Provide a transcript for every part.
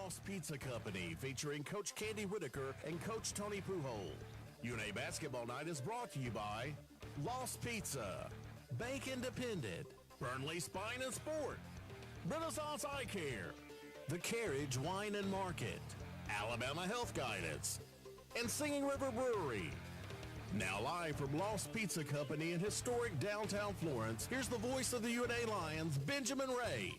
Lost Pizza Company, featuring Coach Candy Whitaker and Coach Tony Pujol. UNA Basketball Night is brought to you by Lost Pizza, Bank Independent, Burnley Spine and Sport, Renaissance Eye Care, The Carriage Wine and Market, Alabama Health Guidance, and Singing River Brewery. Now live from Lost Pizza Company in historic downtown Florence, here's the voice of the UNA Lions, Benjamin Ray.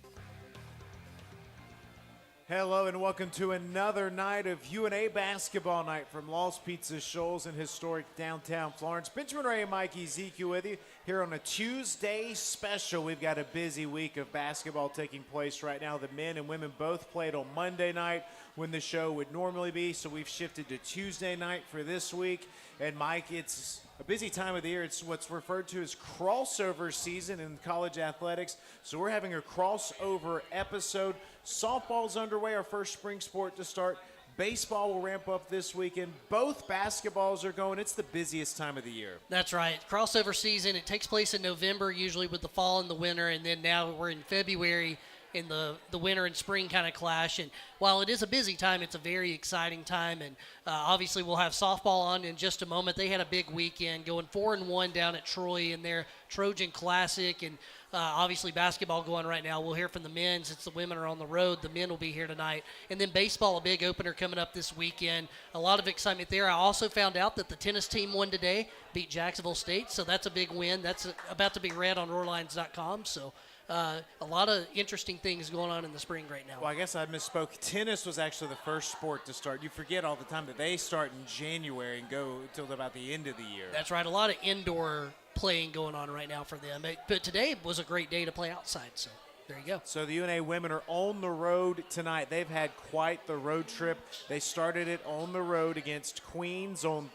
Hello and welcome to another night of UNA Basketball Night from Lost Pizza Shoals in historic downtown Florence. Benjamin Ray and Mike Ezekiel with you here on a Tuesday special. We've got a busy week of basketball taking place right now. The men and women both played on Monday night when the show would normally be, so we've shifted to Tuesday night for this week. And Mike, it's a busy time of the year. It's what's referred to as crossover season in college athletics. So we're having a crossover episode. Softball's underway, our first spring sport to start. Baseball will ramp up this weekend. Both basketballs are going. It's the busiest time of the year. That's right. Crossover season, it takes place in November, usually with the fall and the winter, and then now we're in February in the winter and spring kind of clash. And while it is a busy time, it's a very exciting time. And obviously we'll have softball on in just a moment. They had a big weekend, going 4-1 down at Troy in their Trojan Classic. And obviously basketball going right now. We'll hear from the men since the women are on the road. The men will be here tonight. And then baseball, a big opener coming up this weekend. A lot of excitement there. I also found out that the tennis team won today, beat Jacksonville State. So that's a big win. That's about to be read on roarlines.com. So a lot of interesting things going on in the spring right now. Well, I guess I misspoke. Tennis was actually the first sport to start. You forget all the time that they start in January and go until about the end of the year. That's right. A lot of indoor playing going on right now for them. But today was a great day to play outside, so there you go. So the UNA women are on the road tonight. They've had quite the road trip. They started it on the road against Queens on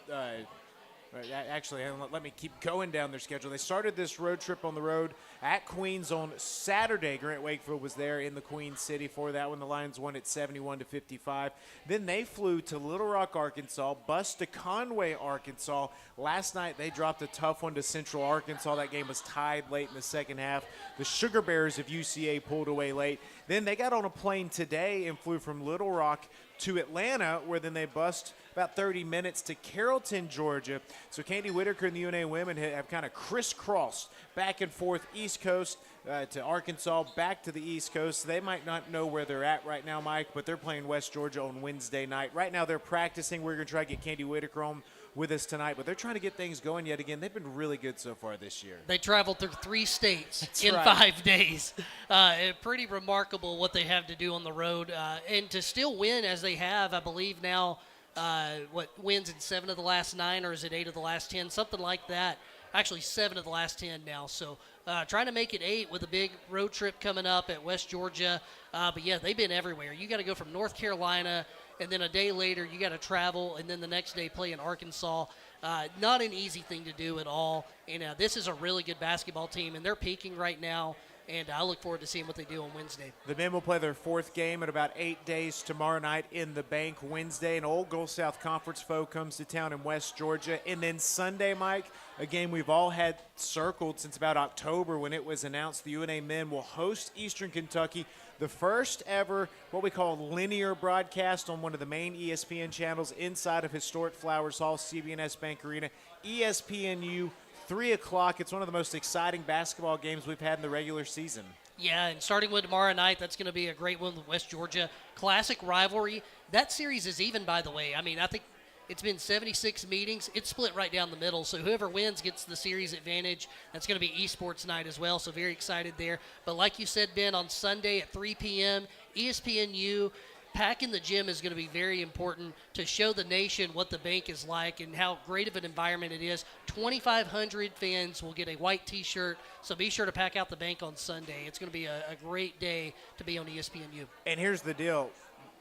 actually, let me keep going down their schedule. They started this road trip on the road at Queens on Saturday. Grant Wakefield was there in the Queen City for that one. The Lions won at 71-55. Then they flew to Little Rock, Arkansas, bus to Conway, Arkansas. Last night they dropped a tough one to Central Arkansas. That game was tied late in the second half. The Sugar Bears of UCA pulled away late. Then they got on a plane today and flew from Little Rock to Atlanta, where then they bussed about 30 minutes to Carrollton, Georgia. So Candy Whitaker and the UNA women have kind of crisscrossed back and forth East Coast to Arkansas, back to the East Coast. They might not know where they're at right now, Mike, but they're playing West Georgia on Wednesday night. Right now they're practicing. We're going to try to get Candy Whitaker on with us tonight, but they're trying to get things going yet again. They've been really good so far this year. They traveled through 3 states That's in right. 5 days. Pretty remarkable what they have to do on the road. And to still win as they have, I believe now, wins in 7 of the last 9, or is it 8 of the last 10? Something like that. Actually, 7 of the last 10 now. So trying to make it 8 with a big road trip coming up at West Georgia. But, yeah, they've been everywhere. You got to go from North Carolina, and then a day later you got to travel, and then the next day play in Arkansas. Not an easy thing to do at all. And this is a really good basketball team, and they're peaking right now. And I look forward to seeing what they do on Wednesday. The men will play their 4th game in about 8 days tomorrow night in the Bank. Wednesday, an Old Gulf South Conference foe comes to town in West Georgia. And then Sunday, Mike, a game we've all had circled since about October when it was announced. The UNA men will host Eastern Kentucky, the first ever what we call linear broadcast on one of the main ESPN channels inside of historic Flowers Hall, CB&S Bank Arena. ESPNU, 3 o'clock. It's one of the most exciting basketball games we've had in the regular season. Yeah, and starting with tomorrow night, that's going to be a great one with West Georgia. Classic rivalry. That series is even, by the way. I mean, I think it's been 76 meetings. It's split right down the middle, so whoever wins gets the series advantage. That's going to be esports night as well, so very excited there. But like you said, Ben, on Sunday at 3 p.m., ESPNU, packing the gym is going to be very important to show the nation what the Bank is like and how great of an environment it is. 2,500 fans will get a white T-shirt, so be sure to pack out the Bank on Sunday. It's going to be a great day to be on ESPNU. And here's the deal.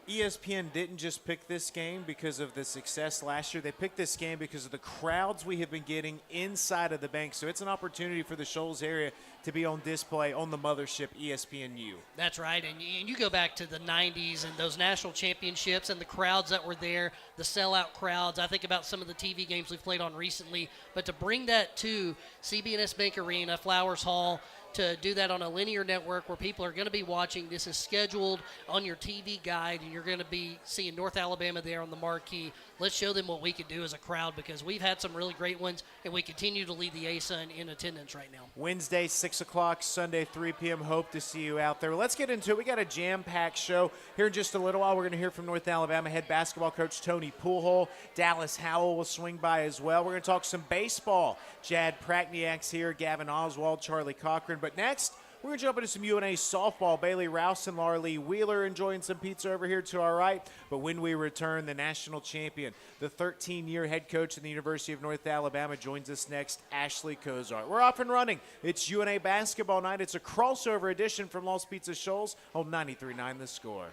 ESPN didn't just pick this game because of the success last year. They picked this game because of the crowds we have been getting inside of the Bank. So it's an opportunity for the Shoals area to be on display on the mothership, ESPNU. That's right. And you go back to the 90s and those national championships and the crowds that were there, the sellout crowds. I think about some of the TV games we've played on recently. But to bring that to CB&S Bank Arena, Flowers Hall, to do that on a linear network where people are going to be watching. This is scheduled on your TV guide, and you're going to be seeing North Alabama there on the marquee. Let's show them what we can do as a crowd, because we've had some really great ones, and we continue to lead the ASUN in attendance right now. Wednesday, 6 o'clock, Sunday, 3 p.m. Hope to see you out there. Let's get into it. We got a jam-packed show. Here in just a little while, we're going to hear from North Alabama head basketball coach Tony Poolhole. Dallas Howell will swing by as well. We're going to talk some baseball. Chad Prakniak's here, Gavin Oswald, Charlie Cochran. But next, we're going to jump into some UNA softball. Bailey Rouse and Larlee Wheeler enjoying some pizza over here to our right. But when we return, the national champion, the 13-year head coach in the University of North Alabama, joins us next, Ashley Cozart. We're off and running. It's UNA basketball night. It's a crossover edition from Lost Pizza Shoals on 93.9 The Score.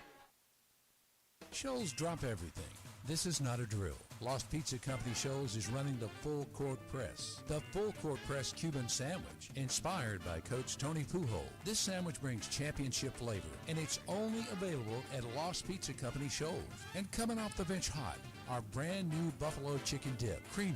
Shoals drop everything. This is not a drill. Lost Pizza Company Shoals is running the Full Court Press. The Full Court Press Cuban sandwich, inspired by Coach Tony Poolhole. This sandwich brings championship flavor, and it's only available at Lost Pizza Company Shoals. And coming off the bench hot, our brand new buffalo chicken dip. Creamy,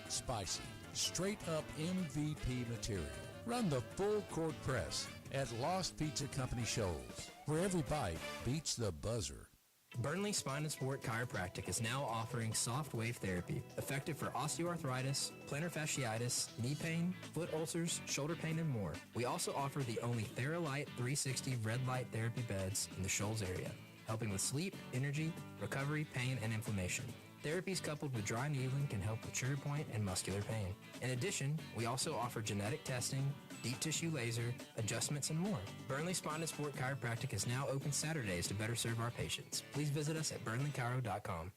spicy, straight up MVP material. Run the Full Court Press at Lost Pizza Company Shoals, where every bite beats the buzzer. Burnley Spine and Sport Chiropractic is now offering soft wave therapy, effective for osteoarthritis, plantar fasciitis, knee pain, foot ulcers, shoulder pain, and more. We also offer the only TheraLight 360 red light therapy beds in the Shoals area, helping with sleep, energy, recovery, pain, and inflammation. Therapies coupled with dry needling can help with trigger point and muscular pain. In addition, we also offer genetic testing, deep tissue laser, adjustments, and more. Burnley Spine and Sport Chiropractic is now open Saturdays to better serve our patients. Please visit us at burnleychiro.com.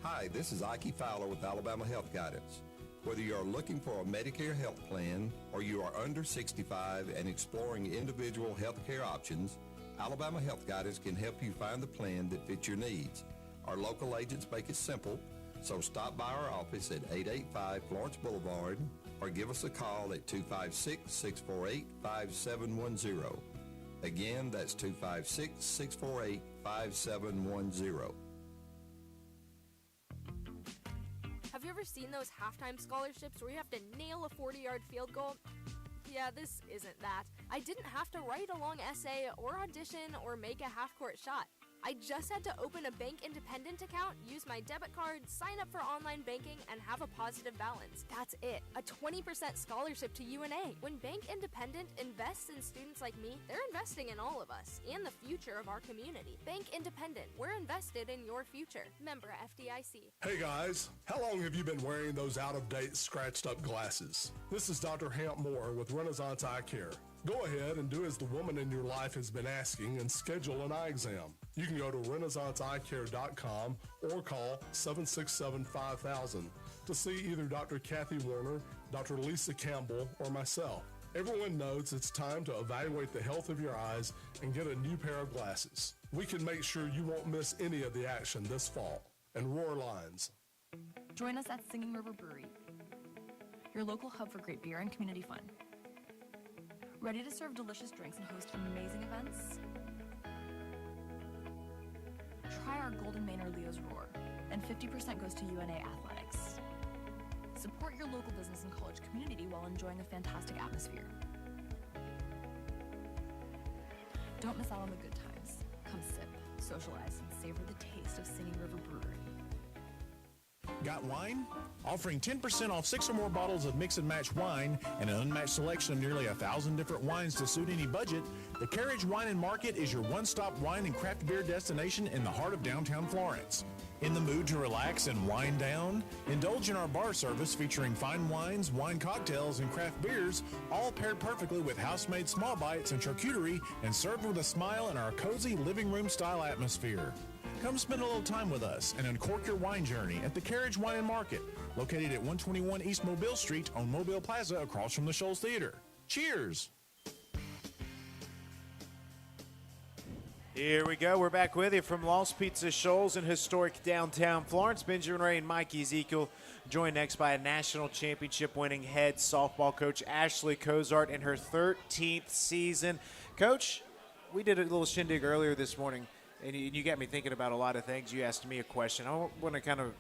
Hi, this is Ike Fowler with Alabama Health Guidance. Whether you are looking for a Medicare health plan or you are under 65 and exploring individual health care options, Alabama Health Guidance can help you find the plan that fits your needs. Our local agents make it simple, so stop by our office at 885 Florence Boulevard or give us a call at 256-648-5710. Again, that's 256-648-5710. Have you ever seen those halftime scholarships where you have to nail a 40-yard field goal? Yeah, this isn't that. I didn't have to write a long essay or audition or make a half-court shot. I just had to open a Bank Independent account, use my debit card, sign up for online banking, and have a positive balance. That's it. A 20% scholarship to UNA. When Bank Independent invests in students like me, they're investing in all of us and the future of our community. Bank Independent. We're invested in your future. Member FDIC. Hey guys, how long have you been wearing those out-of-date, scratched-up glasses? This is Dr. Hamp Moore with Renaissance Eye Care. Go ahead and do as the woman in your life has been asking and schedule an eye exam. You can go to renaissanceeyecare.com or call 767-5000 to see either Dr. Kathy Warner, Dr. Lisa Campbell, or myself. Everyone knows it's time to evaluate the health of your eyes and get a new pair of glasses. We can make sure you won't miss any of the action this fall. And Roar Lines. Join us at Singing River Brewery, your local hub for great beer and community fun. Ready to serve delicious drinks and host amazing events? Try our Golden Manor Leo's Roar, and 50% goes to UNA Athletics. Support your local business and college community while enjoying a fantastic atmosphere. Don't miss out on the good times. Come sip, socialize, and savor the taste of Singing River Brewery. Got wine? Offering 10% off 6 or more bottles of mix and match wine and an unmatched selection of nearly 1,000 different wines to suit any budget, the Carriage Wine and Market is your one-stop wine and craft beer destination in the heart of downtown Florence. In the mood to relax and wind down? Indulge in our bar service featuring fine wines, wine cocktails, and craft beers, all paired perfectly with house-made small bites and charcuterie and served with a smile in our cozy living room-style atmosphere. Come spend a little time with us and uncork your wine journey at the Carriage Wine and Market, located at 121 East Mobile Street on Mobile Plaza across from the Shoals Theater. Cheers! Here we go. We're back with you from Lost Pizza Shoals in historic downtown Florence. Benjamin Ray and Mike Ezekiel, joined next by a national championship winning head softball coach Ashley Cozart in her 13th season. Coach, we did a little shindig earlier this morning, and you got me thinking about a lot of things. You asked me a question. I want to kind of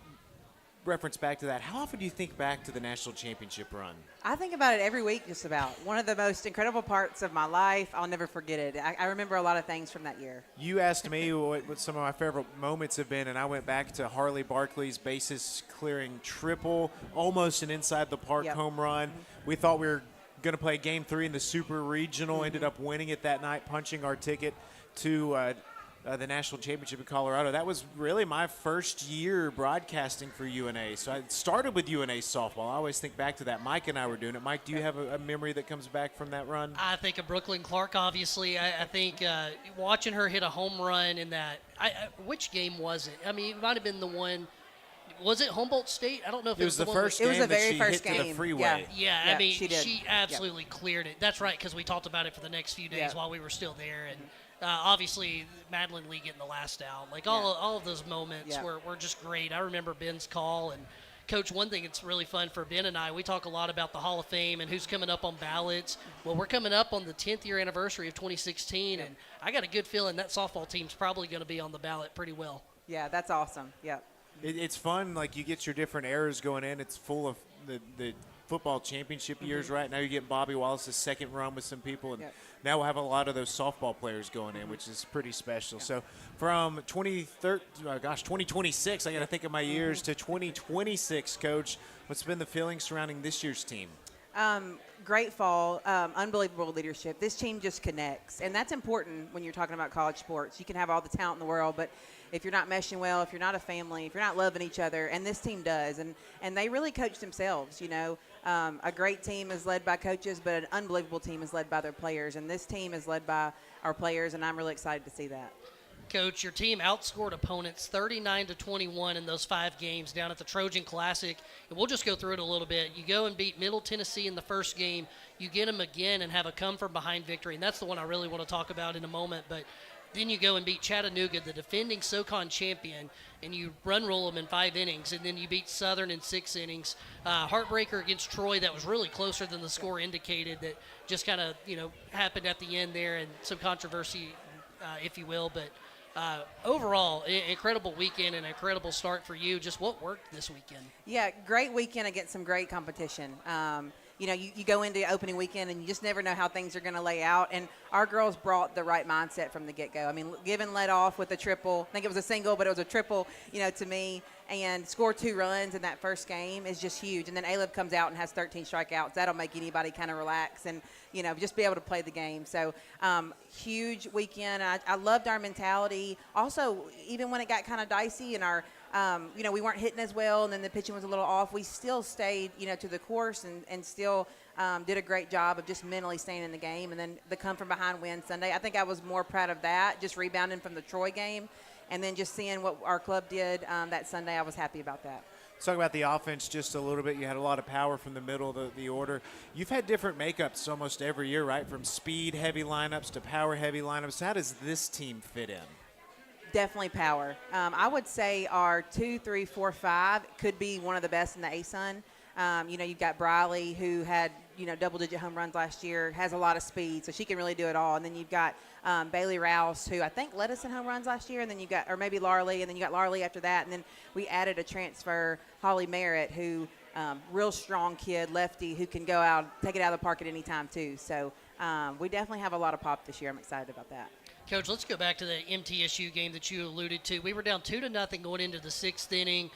reference back to that, how often do you think back to the national championship run? I think about it every week, just about. One of the most incredible parts of my life. I'll never forget it. I remember a lot of things from that year. You asked me what some of my favorite moments have been, and I went back to Harley Barkley's bases clearing triple, almost an inside the park home run. We thought we were going to play Game 3 in the Super Regional, ended up winning it that night, punching our ticket to the national championship in Colorado. That was really my first year broadcasting for UNA. So I started with UNA softball. I always think back to that. Mike and I were doing it. Mike, do you have a memory that comes back from that run? I think of Brooklyn Clark, obviously. I think watching her hit a home run in that, which game was it? I mean, it might have been the one. Was it Humboldt State? I don't know if it was the one first It was game the very that she first hit to game. the freeway. Yeah, Yeah, I mean, she did. she absolutely cleared it. That's right, because we talked about it for the next few days Yeah. while we were still there. And obviously, Madeline Lee getting the last out. Like, all of those moments were just great. I remember Ben's call. And, Coach, one thing that's really fun for Ben and I, we talk a lot about the Hall of Fame and who's coming up on ballots. Well, we're coming up on the 10th year anniversary of 2016, and I got a good feeling that softball team's probably going to be on the ballot pretty well. Yeah, that's awesome. Yeah. It's fun. Like, you get your different eras going in. It's full of the football championship years right now. You get Bobby Wallace's second run with some people, and now we'll have a lot of those softball players going in, which is pretty special. So from 2026, I got to think of my years, to 2026, Coach, what's been the feeling surrounding this year's team? Great fall, unbelievable leadership. This team just connects, and that's important when you're talking about college sports. You can have all the talent in the world, but if you're not meshing well, if you're not a family, if you're not loving each other, and this team does, and they really coach themselves, you know. A great team is led by coaches, but an unbelievable team is led by their players, and this team is led by our players, and I'm really excited to see that. Coach, your team outscored opponents 39-21 in those 5 games down at the Trojan Classic. And we'll just go through it a little bit. You go and beat Middle Tennessee in the first game. You get them again and have a come-from-behind victory. And that's the one I really want to talk about in a moment. But then you go and beat Chattanooga, the defending SoCon champion, and you run roll them in 5 innings. And then you beat Southern in 6 innings. Heartbreaker against Troy that was really closer than the score indicated, that just kind of, happened at the end there, and some controversy, if you will. But overall, incredible weekend and incredible start for you. Just what worked this weekend? Yeah, great weekend against some great competition. You go into opening weekend and you just never know how things are going to lay out. And our girls brought the right mindset from the get-go. I mean, Given led off with a triple. I think it was a single, but it was a triple, to me. And score 2 runs in that first game is just huge. And then Aleb comes out and has 13 strikeouts. That'll make anybody kind of relax and, just be able to play the game. So huge weekend. I loved our mentality. Also, even when it got kind of dicey and our we weren't hitting as well, and then the pitching was a little off, we still stayed, to the course and still did a great job of just mentally staying in the game. And then the come-from-behind win Sunday, I think I was more proud of that, just rebounding from the Troy game. And then just seeing what our club did that Sunday, I was happy about that. Let's talk about the offense just a little bit. You had a lot of power from the middle of the order. You've had different makeups almost every year, right? From speed-heavy lineups to power-heavy lineups. How does this team fit in? Definitely power. I would say our 2, 3, 4, 5 could be one of the best in the ASUN. You've got Briley, who had, double-digit home runs last year, has a lot of speed, so she can really do it all. And then you've got Bailey Rouse, who I think led us in home runs last year, and then you've got, or maybe Larley, and then you got Larley after that. And then we added a transfer, Holly Merritt, who real strong kid, lefty, who can go out, take it out of the park at any time too. So we definitely have a lot of pop this year. I'm excited about that. Coach, let's go back to the MTSU game that you alluded to. We were down 2-0 going into the 6th inning.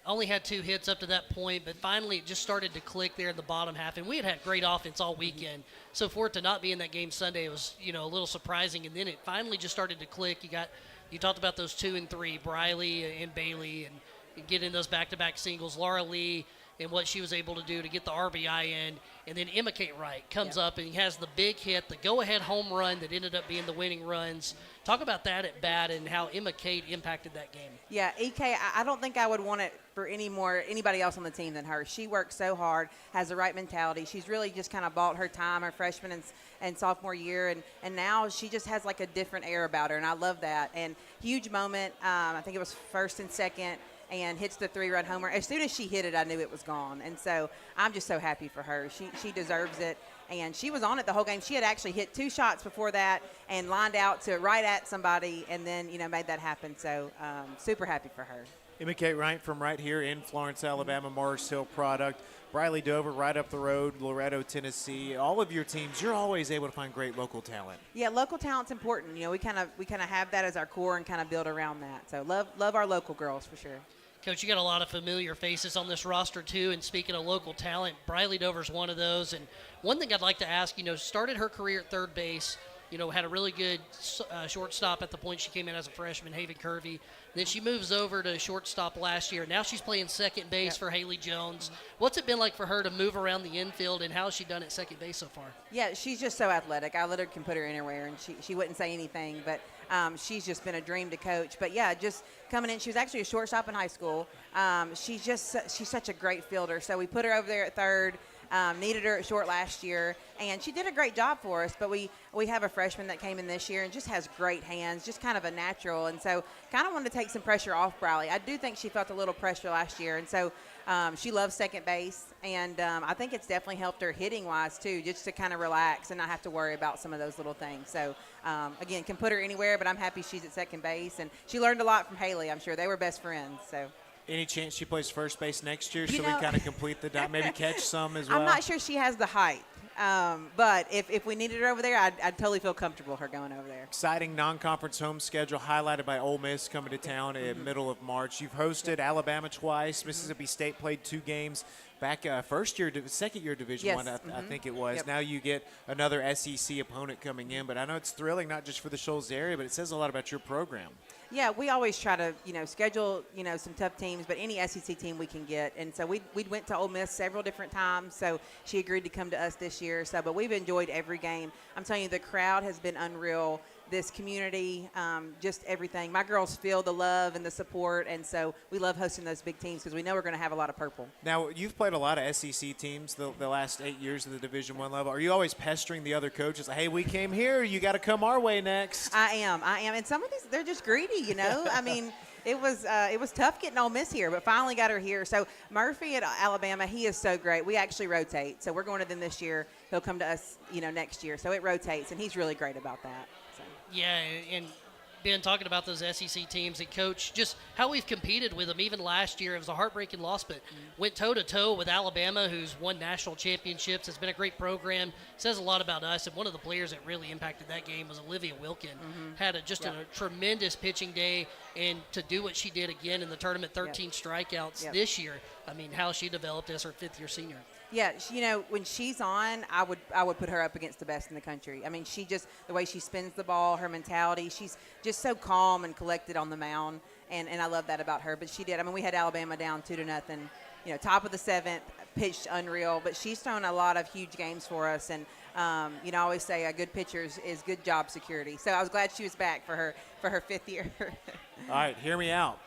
Only had 2 hits up to that point, but finally it just started to click there in the bottom half. And we had great offense all weekend. So for it to not be in that game Sunday, it was, a little surprising. And then it finally just started to click. You talked about those 2 and 3, Briley and Bailey, and getting those back-to-back singles. Laura Lee and what she was able to do to get the RBI in. And then Emma Kate Wright comes up and he has the big hit, the go-ahead home run that ended up being the winning runs. Talk about that at bat and how Emma Kate impacted that game. Yeah, EK, I don't think I would want it for anybody else on the team than her. She works so hard, has the right mentality. She's really just kind of bought her time her freshman and sophomore year, and now she just has like a different air about her, and I love that. And huge moment, I think it was first and second, and hits the 3-run homer. As soon as she hit it, I knew it was gone. And so I'm just so happy for her. She deserves it. And she was on it the whole game. She had actually hit 2 shots before that and lined out to right at somebody and then, made that happen. So super happy for her. Imitate right from right here in Florence, Alabama, Morris Hill product. Briley Dover right up the road, Loretto, Tennessee. All of your teams, you're always able to find great local talent. Yeah, local talent's important. You know, we kind of have that as our core and kind of build around that. So love our local girls for sure. Coach, you got a lot of familiar faces on this roster too, and speaking of local talent, Briley Dover's one of those. And one thing I'd like to ask, started her career at third base, had a really good shortstop at the point she came in as a freshman, Haven Curvey. Then she moves over to shortstop last year. Now she's playing second base for Haley Jones. What's it been like for her to move around the infield, and how has she done at second base so far? Yeah, she's just so athletic. I literally can put her anywhere, and she wouldn't say anything, but she's just been a dream to coach. But, yeah, just coming in, she was actually a shortstop in high school. She's such a great fielder. So we put her over there at third. Needed her at short last year, and she did a great job for us. But we have a freshman that came in this year and just has great hands, just kind of a natural. And so kind of wanted to take some pressure off Briley. I do think she felt a little pressure last year, and so she loves second base. And I think it's definitely helped her hitting-wise too, just to kind of relax and not have to worry about some of those little things. So, again, can put her anywhere, but I'm happy she's at second base. And she learned a lot from Haley. I'm sure they were best friends. So. Any chance she plays first base next year so we kind of complete the maybe catch some as well? I'm not sure she has the height. But if we needed her over there, I'd totally feel comfortable her going over there. Exciting non-conference home schedule highlighted by Ole Miss coming to town in middle of March. You've hosted Alabama twice. Mississippi State played 2 games back second year Division Yes. I think it was. Now you get another SEC opponent coming in. But I know it's thrilling not just for the Shoals area, but it says a lot about your program. Yeah, we always try to, schedule, some tough teams, but any SEC team we can get. And so we went to Ole Miss several different times, so she agreed to come to us this year. So, but we've enjoyed every game. I'm telling you, the crowd has been unreal. This community, just everything. My girls feel the love and the support, and so we love hosting those big teams because we know we're going to have a lot of purple. Now, you've played a lot of SEC teams the last 8 years of the Division I level. Are you always pestering the other coaches? Like, hey, we came here. You got to come our way next. I am. And some of these, they're just greedy, I mean, it was tough getting Ole Miss here, but finally got her here. So Murphy at Alabama, he is so great. We actually rotate. So we're going to them this year. He'll come to us, next year. So it rotates, and he's really great about that. So. Yeah, and Ben, talking about those SEC teams and Coach, just how we've competed with them. Even last year, it was a heartbreaking loss, but went toe-to-toe with Alabama, who's won national championships. It's been a great program. Says a lot about us, and one of the players that really impacted that game was Olivia Wilkin. Had a tremendous pitching day, and to do what she did again in the tournament, 13 strikeouts this year, I mean, how she developed as her fifth-year senior. Yeah, when she's on, I would put her up against the best in the country. I mean, she just, the way she spins the ball, her mentality, she's just so calm and collected on the mound, and I love that about her. But she did. I mean, we had Alabama down 2-0, top of the 7th, pitched unreal. But she's thrown a lot of huge games for us, and I always say a good pitcher is good job security. So I was glad she was back for her 5th year. All right, hear me out.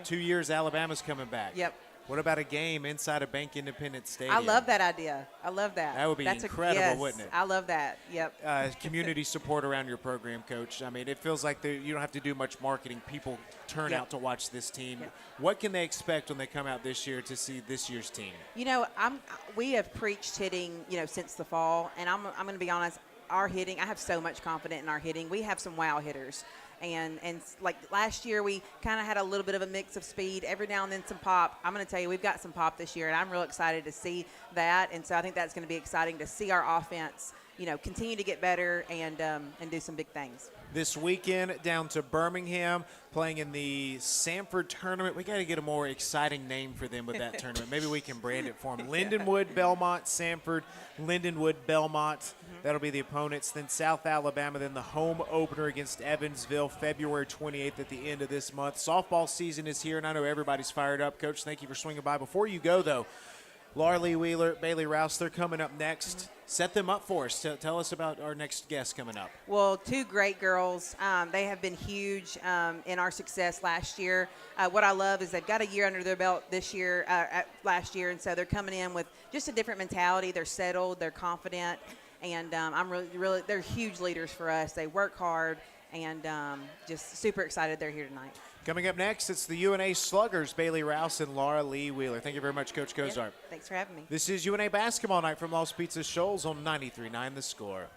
2 years, Alabama's coming back. Yep. What about a game inside of Bank Independent Stadium? I love that idea. I love that. That would be incredible, wouldn't it? I love that. Yep. Community support around your program, Coach. I mean, it feels like you don't have to do much marketing. People turn out to watch this team. Yep. What can they expect when they come out this year to see this year's team? We have preached hitting, since the fall, and I'm going to be honest. Our hitting, I have so much confidence in our hitting. We have some wow hitters. And like last year, we kind of had a little bit of a mix of speed. Every now and then some pop. I'm going to tell you, we've got some pop this year, and I'm real excited to see that. And so I think that's going to be exciting to see our offense, continue to get better and do some big things. This weekend down to Birmingham, playing in the Sanford tournament. We got to get a more exciting name for them with that tournament. Maybe we can brand it for them. Lindenwood, Belmont, Sanford, Lindenwood, Belmont. That'll be the opponents. Then South Alabama, then the home opener against Evansville, February 28th at the end of this month. Softball season is here, and I know everybody's fired up. Coach, thank you for swinging by. Before you go, though, Laura Lee Wheeler, Bailey Rouse, they're coming up next. Set them up for us. Tell us about our next guest coming up. Well, 2 great girls. They have been huge in our success last year. What I love is they've got a year under their belt this year, last year, and so they're coming in with just a different mentality. They're settled. They're confident. And I'm really, they're huge leaders for us. They work hard, and just super excited they're here tonight. Coming up next, it's the UNA Sluggers, Bailey Rouse and Laura Lee Wheeler. Thank you very much, Coach Cozart. Yeah, thanks for having me. This is UNA Basketball Night from Lost Pizza Shoals on 93.9 The Score.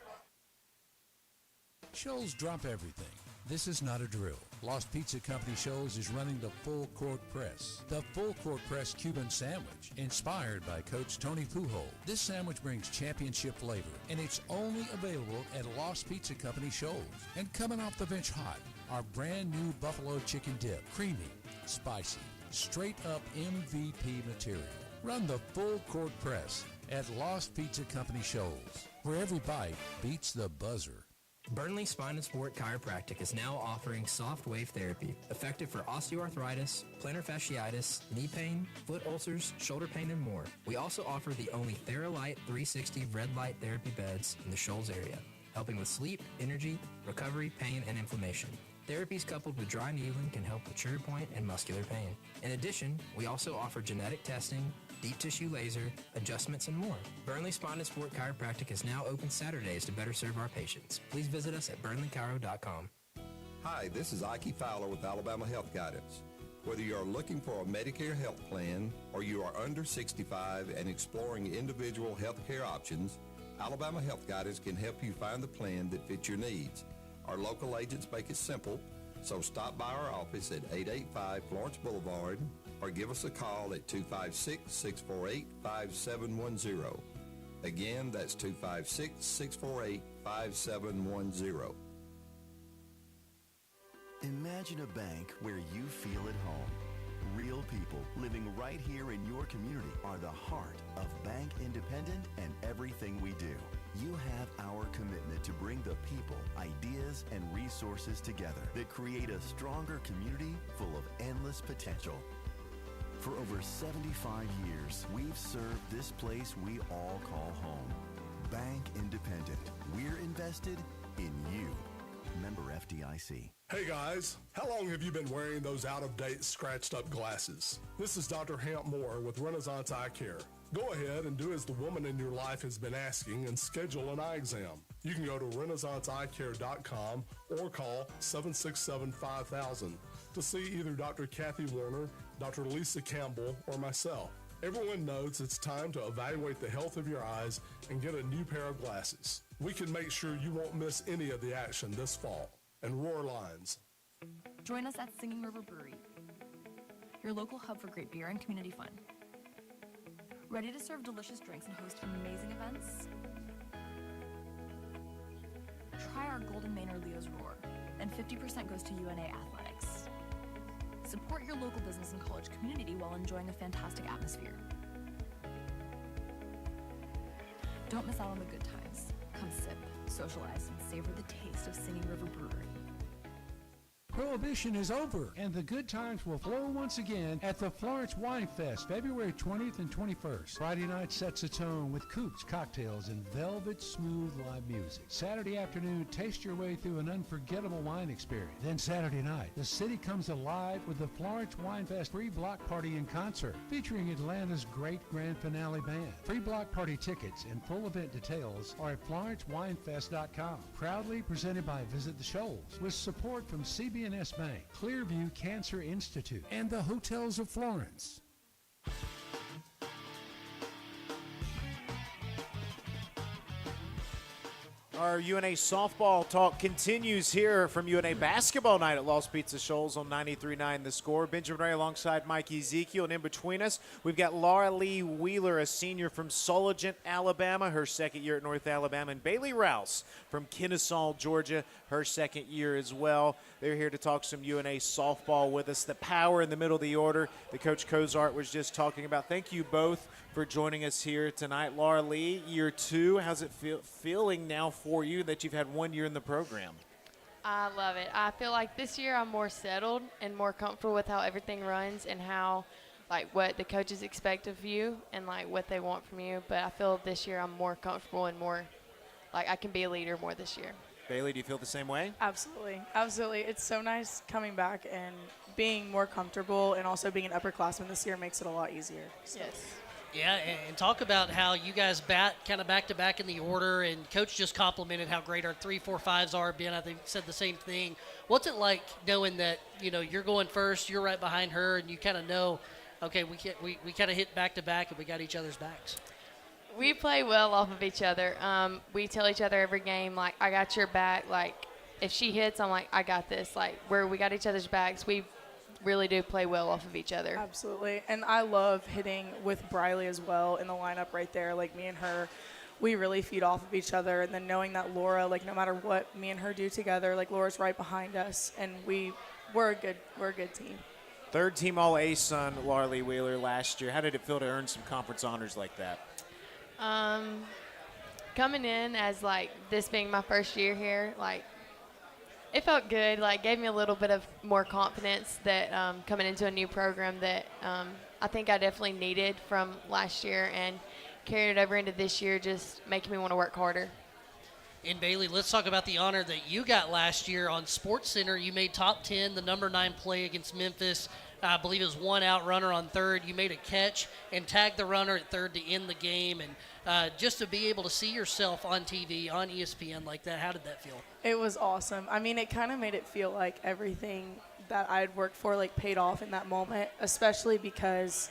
Shoals drop everything. This is not a drill. Lost Pizza Company Shoals is running the Full Court Press. The Full Court Press Cuban Sandwich, inspired by Coach Tony Pujol. This sandwich brings championship flavor, and it's only available at Lost Pizza Company Shoals. And coming off the bench hot, our brand new buffalo chicken dip. Creamy, spicy, straight up MVP material. Run the Full Court Press at Lost Pizza Company Shoals, where every bite beats the buzzer. Burnley Spine and Sport Chiropractic is now offering soft wave therapy, effective for osteoarthritis, plantar fasciitis, knee pain, foot ulcers, shoulder pain, and more. We also offer the only Theralite 360 red light therapy beds in the Shoals area, helping with sleep, energy, recovery, pain, and inflammation. Therapies coupled with dry needling can help with trigger point and muscular pain. In addition, we also offer genetic testing, deep tissue laser, adjustments, and more. Burnley Spine and Sport Chiropractic is now open Saturdays to better serve our patients. Please visit us at burnleychiro.com. Hi, this is Ike Fowler with Alabama Health Guidance. Whether you are looking for a Medicare health plan or you are under 65 and exploring individual health care options, Alabama Health Guidance can help you find the plan that fits your needs. Our local agents make it simple, so stop by our office at 885 Florence Boulevard or give us a call at 256-648-5710. Again, that's 256-648-5710. Imagine a bank where you feel at home. Real people living right here in your community are the heart of Bank Independent and everything we do. You have our commitment to bring the people, ideas, and resources together that create a stronger community full of endless potential. For over 75 years, we've served this place we all call home. Bank Independent. We're invested in you. Member FDIC. Hey guys, how long have you been wearing those out-of-date, scratched-up glasses? This is Dr. Hamp Moore with Renaissance Eye Care. Go ahead and do as the woman in your life has been asking and schedule an eye exam. You can go to renaissanceeyecare.com or call 767-5000 to see either Dr. Kathy Warner, Dr. Lisa Campbell, or myself. Everyone knows it's time to evaluate the health of your eyes and get a new pair of glasses. We can make sure you won't miss any of the action this fall. And Roar Lines. Join us at Singing River Brewery, your local hub for great beer and community fun. Ready to serve delicious drinks and host amazing events? Try our Golden Manor Leo's Roar, and 50% goes to UNA Athletics. Support your local business and college community while enjoying a fantastic atmosphere. Don't miss out on the good times. Come sip, socialize, and savor the taste of Singing River Brewery. Prohibition is over, and the good times will flow once again at the Florence Wine Fest, February 20th and 21st. Friday night sets the tone with coops, cocktails, and velvet smooth live music. Saturday afternoon, taste your way through an unforgettable wine experience. Then Saturday night, the city comes alive with the Florence Wine Fest free block party in concert, featuring Atlanta's great grand finale band. Free block party tickets and full event details are at FlorenceWinefest.com. Proudly presented by Visit the Shoals, with support from CBNS Bank, Clearview Cancer Institute, and the Hotels of Florence. Our UNA softball talk continues here from UNA basketball night at Lost Pizza Shoals on 93.9 The Score. Benjamin Ray alongside Mike Ezekiel, and in between us, we've got Laura Lee Wheeler, a senior from Sologent, Alabama, her second year at North Alabama, and Bailey Rouse from Kennesaw, Georgia, her second year as well. They're here to talk some UNA softball with us. The power in the middle of the order that Coach Cozart was just talking about. Thank you both for joining us here tonight. Laura Lee, year two, how's it feeling now for you that you've had 1 year in the program? I love it. I feel like this year I'm more settled and more comfortable with how everything runs and how, like, what the coaches expect of you and, like, what they want from you. But I feel this year I'm more comfortable and more, like, I can be a leader more this year. Bailey, do you feel the same way? Absolutely. Absolutely. It's so nice coming back and being more comfortable, and also being an upperclassman this year makes it a lot easier. So. Yes. Yeah, and talk about how you guys kind of back-to-back in the order, and Coach just complimented how great our 3, 4, 5s are. Ben, I think, said the same thing. What's it like knowing that, you know, you're going first, you're right behind her, and you kind of know, okay, we kind of hit back-to-back, and we got each other's backs? We play well off of each other. We tell each other every game, like, I got your back. Like, if she hits, I'm like, I got this. Like, we got each other's backs. We really do play well off of each other. Absolutely. And I love hitting with Briley as well in the lineup right there. Like, me and her, we really feed off of each other. And then knowing that Laura, like, no matter what me and her do together, like, Laura's right behind us. And we're a good team. Third team All-ASUN, Larley Wheeler last year. How did it feel to earn some conference honors like that? Coming in as, like, this being my first year here, like, it felt good. Like, gave me a little bit of more confidence that coming into a new program that I think I definitely needed from last year, and carrying it over into this year, just making me want to work harder. And Bailey, let's talk about the honor that you got last year on SportsCenter. You made top 10, the number 9 play against Memphis. I believe it was 1 out runner on third. You made a catch and tagged the runner at third to end the game. And just to be able to see yourself on TV, on ESPN like that, how did that feel? It was awesome. I mean, it kind of made it feel like everything that I had worked for, like, paid off in that moment, especially because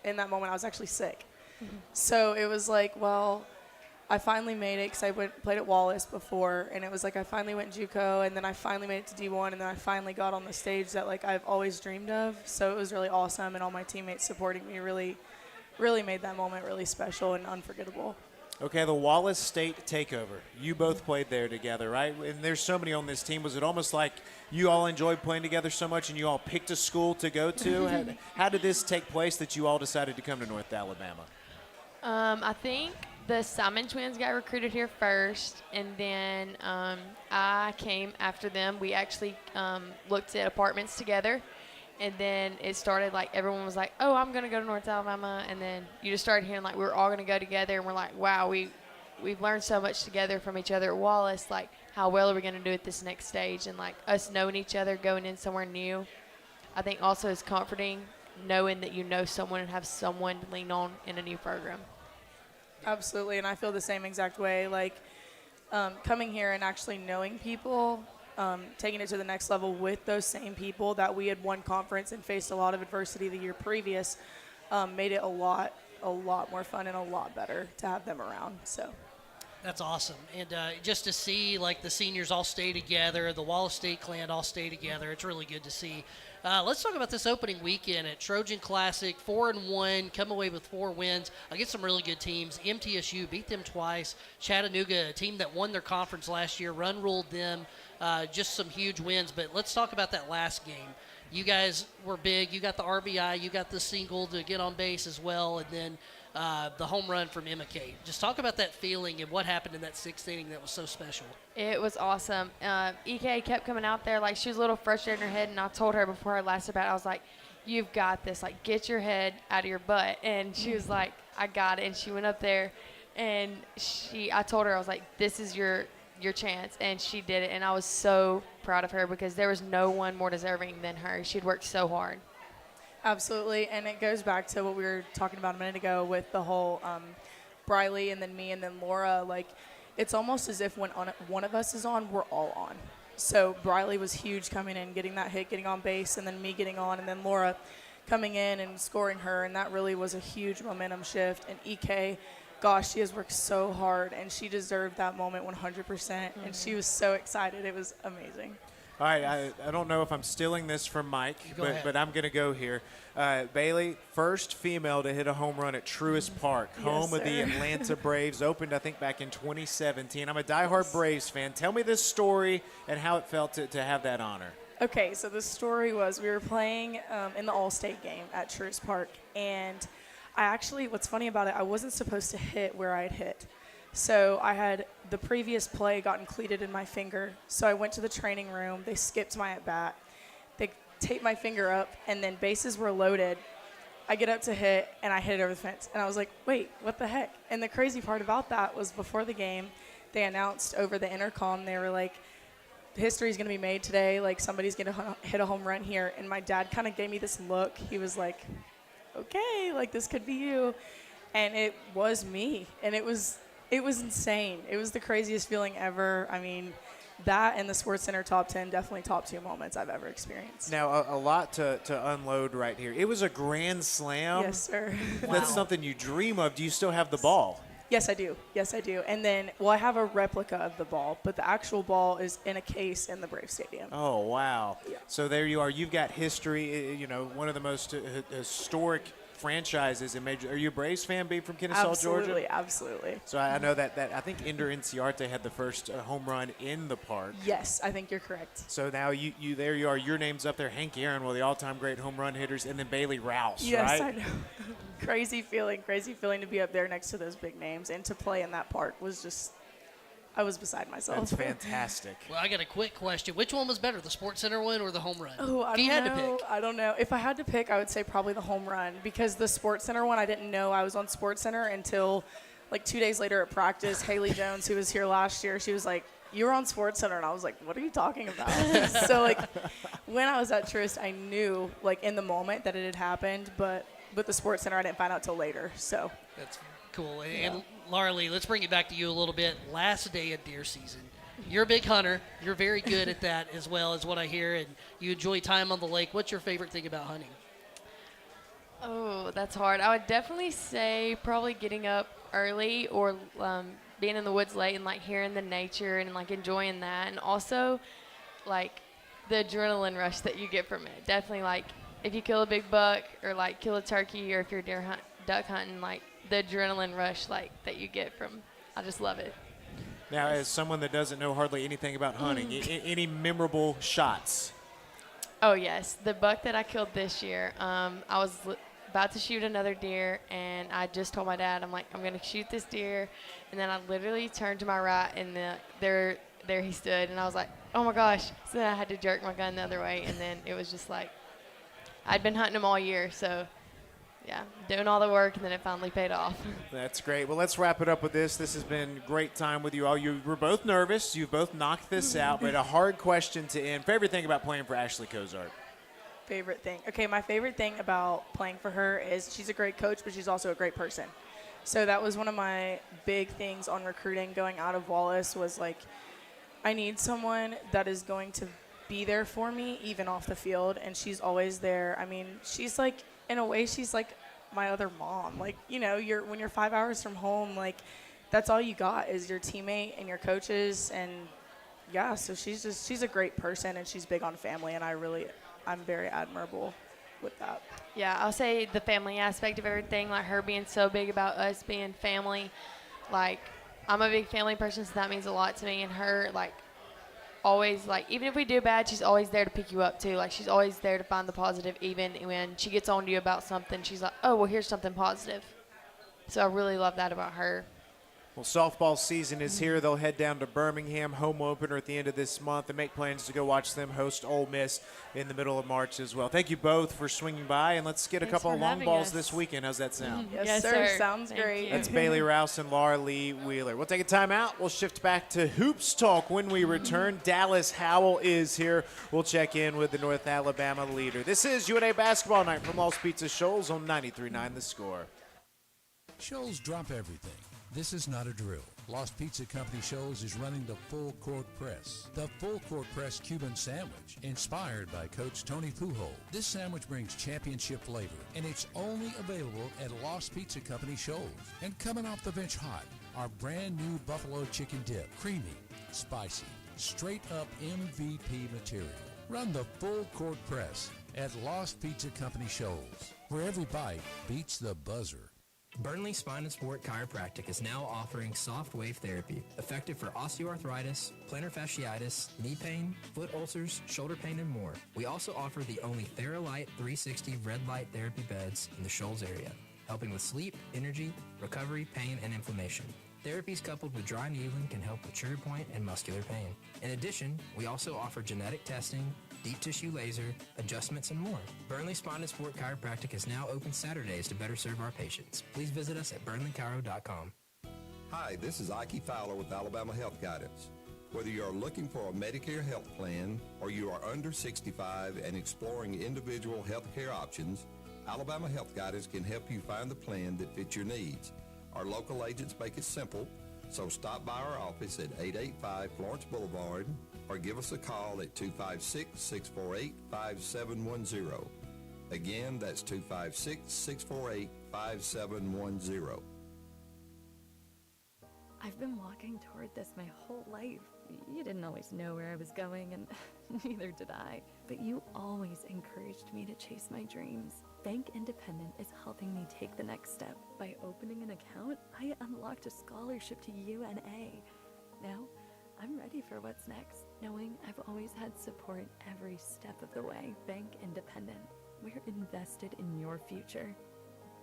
in that moment I was actually sick. Mm-hmm. So it was like, well, I finally made it because I played at Wallace before, and it was like I finally went JUCO, and then I finally made it to D1, and then I finally got on the stage that, like, I've always dreamed of. So it was really awesome, and all my teammates supporting me really, really made that moment really special and unforgettable. Okay, the Wallace State takeover. You both played there together, right? And there's so many on this team. Was it almost like you all enjoyed playing together so much and you all picked a school to go to? How did this take place that you all decided to come to North Alabama? I think the Simon twins got recruited here first, and then I came after them. We actually looked at apartments together, and then it started like everyone was like, oh, I'm going to go to North Alabama, and then you just started hearing like we were all going to go together, and we're like, wow, we've learned so much together from each other at Wallace. Like, how well are we going to do at this next stage? And like us knowing each other, going in somewhere new, I think also is comforting, knowing that you know someone and have someone to lean on in a new program. Absolutely, and I feel the same exact way. Like, coming here and actually knowing people, taking it to the next level with those same people that we had won conference and faced a lot of adversity the year previous, made it a lot more fun and a lot better to have them around. So that's awesome. And just to see, like, the seniors all stay together, the Wallace State clan all stay together, it's really good to see. Let's talk about this opening weekend at Trojan Classic. 4-1, come away with 4 wins against some really good teams. MTSU beat them twice. Chattanooga, a team that won their conference last year, ruled them. Just some huge wins. But let's talk about that last game. You guys were big. You got the RBI. You got the single to get on base as well. And then the home run from Emma Kate. Just talk about that feeling and what happened in that 6th inning that was so special. It was awesome. EK kept coming out there like she was a little frustrated in her head, and I told her before our last at bat, I was like, you've got this. Like, get your head out of your butt. And she was like, I got it. And she went up there, and I told her, I was like, this is your chance. And she did it, and I was so proud of her because there was no one more deserving than her. She'd worked so hard. Absolutely, and it goes back to what we were talking about a minute ago with the whole Briley and then me and then Laura. Like, it's almost as if when one of us is on, we're all on. So Briley was huge coming in, getting that hit, getting on base, and then me getting on, and then Laura coming in and scoring her, and that really was a huge momentum shift. And EK, gosh, she has worked so hard, and she deserved that moment 100%, and she was so excited. It was amazing. All right, I don't know if I'm stealing this from Mike, but I'm going to go here. Bailey, first female to hit a home run at Truist Park, home of the Atlanta Braves, opened, I think, back in 2017. I'm a diehard Braves fan. Tell me this story and how it felt to have that honor. Okay, so the story was we were playing in the All-State game at Truist Park, and what's funny about it, I wasn't supposed to hit where I had hit. So I had the previous play gotten cleated in my finger. So I went to the training room. They skipped my at-bat. They taped my finger up, and then bases were loaded. I get up to hit, and I hit it over the fence. And I was like, wait, what the heck? And the crazy part about that was before the game, they announced over the intercom, they were like, history's going to be made today. Like, somebody's going to hit a home run here. And my dad kind of gave me this look. He was like, okay, like, this could be you. And it was me. And it was insane. It was the craziest feeling ever. I mean, that and the SportsCenter top 10, definitely top 2 moments I've ever experienced. Now, a lot to unload right here. It was a grand slam. Yes, sir. That's something you dream of. Do you still have the ball? Yes, I do. Yes, I do. And then, well, I have a replica of the ball, but the actual ball is in a case in the Brave Stadium. Oh, wow. Yeah. So there you are. You've got history, one of the most historic franchises in Major. Are you a Braves fan, being from Kennesaw, Georgia? Absolutely. So I know that I think Ender Inciarte had the first home run in the park. Yes, I think you're correct. So now you there you are. Your name's up there. Hank Aaron, one of the all-time great home run hitters, and then Bailey Rouse, Yes, right? I know. Crazy feeling to be up there next to those big names and to play in that park was just, I was beside myself. That's fantastic. Well, I got a quick question. Which one was better, the Sports Center one or the home run? Oh, I If you don't had to know. pick. I don't know. If I had to pick, I would say probably the home run because the Sports Center one, I didn't know I was on Sports Center until like 2 days later at practice. Haley Jones, who was here last year, she was like, "You were on Sports Center," and I was like, "What are you talking about?" So like, when I was at Trist, I knew like in the moment that it had happened, but with the Sports Center, I didn't find out till later. So That's cool. And Laura Lee, let's bring it back to you a little bit. Last day of deer season. You're a big hunter. You're very good at that as well, as what I hear, and you enjoy time on the lake. What's your favorite thing about hunting? Oh, that's hard. I would definitely say probably getting up early or being in the woods late and like hearing the nature and like enjoying that, and also like the adrenaline rush that you get from it. Definitely like if you kill a big buck or like kill a turkey, or if you're duck hunting, like the adrenaline rush like that you get from. I just love it. Now, as someone that doesn't know hardly anything about hunting, any memorable shots? Oh, yes. The buck that I killed this year, I was about to shoot another deer, and I just told my dad, I'm like, I'm going to shoot this deer. And then I literally turned to my right, and there he stood. And I was like, oh, my gosh. So then I had to jerk my gun the other way, and then it was just like, I'd been hunting him all year, so yeah, doing all the work, and then it finally paid off. That's great. Well, let's wrap it up with this. This has been great time with you all. You were both nervous. You've both knocked this out, but a hard question to end. Favorite thing about playing for Ashley Cozart? favorite thing. Okay, my favorite thing about playing for her is she's a great coach, but she's also a great person. So that was one of my big things on recruiting going out of Wallace was like, I need someone that is going to be there for me even off the field, and she's always there. I mean, she's like, in a way, she's like my other mom. Like, you know, when you're 5 hours from home, like, that's all you got is your teammate and your coaches. And yeah, so she's a great person, and she's big on family, and I'm very admirable with that. Yeah, I'll say the family aspect of everything, like her being so big about us being family. Like, I'm a big family person, so that means a lot to me. And her, like, always, like, even if we do bad, she's always there to pick you up, too. Like, she's always there to find the positive, even when she gets on to you about something. She's like, oh, well, here's something positive. So I really love that about her. Well, softball season is here. They'll head down to Birmingham, home opener at the end of this month, and make plans to go watch them host Ole Miss in the middle of March as well. Thank you both for swinging by, and let's get a couple of long balls this weekend. How's that sound? Yes, sir. Sounds great. That's Bailey Rouse and Laura Lee Wheeler. We'll take a timeout. We'll shift back to Hoops Talk when we return. Dallas Howell is here. We'll check in with the North Alabama leader. This is UNA Basketball Night from Lost Pizza Shoals on 93.9 The Score. Shoals drop everything. This is not a drill. Lost Pizza Company Shoals is running the full court press. The full court press Cuban sandwich, inspired by Coach Tony Pujol. This sandwich brings championship flavor, and it's only available at Lost Pizza Company Shoals. And coming off the bench hot, our brand new buffalo chicken dip. Creamy, spicy, straight up MVP material. Run the full court press at Lost Pizza Company Shoals, where every bite beats the buzzer. Burnley Spine and Sport Chiropractic is now offering soft wave therapy, effective for osteoarthritis, plantar fasciitis, knee pain, foot ulcers, shoulder pain, and more. We also offer the only Theralite 360 red light therapy beds in the Shoals area, helping with sleep, energy, recovery, pain, and inflammation. Therapies coupled with dry needling can help with trigger point and muscular pain. In addition, we also offer genetic testing, deep tissue laser, adjustments, and more. Burnley Spine and Sport Chiropractic is now open Saturdays to better serve our patients. Please visit us at burnleychiro.com. Hi, this is Ike Fowler with Alabama Health Guidance. Whether you are looking for a Medicare health plan or you are under 65 and exploring individual health care options, Alabama Health Guidance can help you find the plan that fits your needs. Our local agents make it simple, so stop by our office at 885 Florence Boulevard or give us a call at 256-648-5710. Again, that's 256-648-5710. I've been walking toward this my whole life. You didn't always know where I was going, and neither did I. But you always encouraged me to chase my dreams. Bank Independent is helping me take the next step. By opening an account, I unlocked a scholarship to UNA. Now, I'm ready for what's next, knowing I've always had support every step of the way. Bank Independent. We're invested in your future.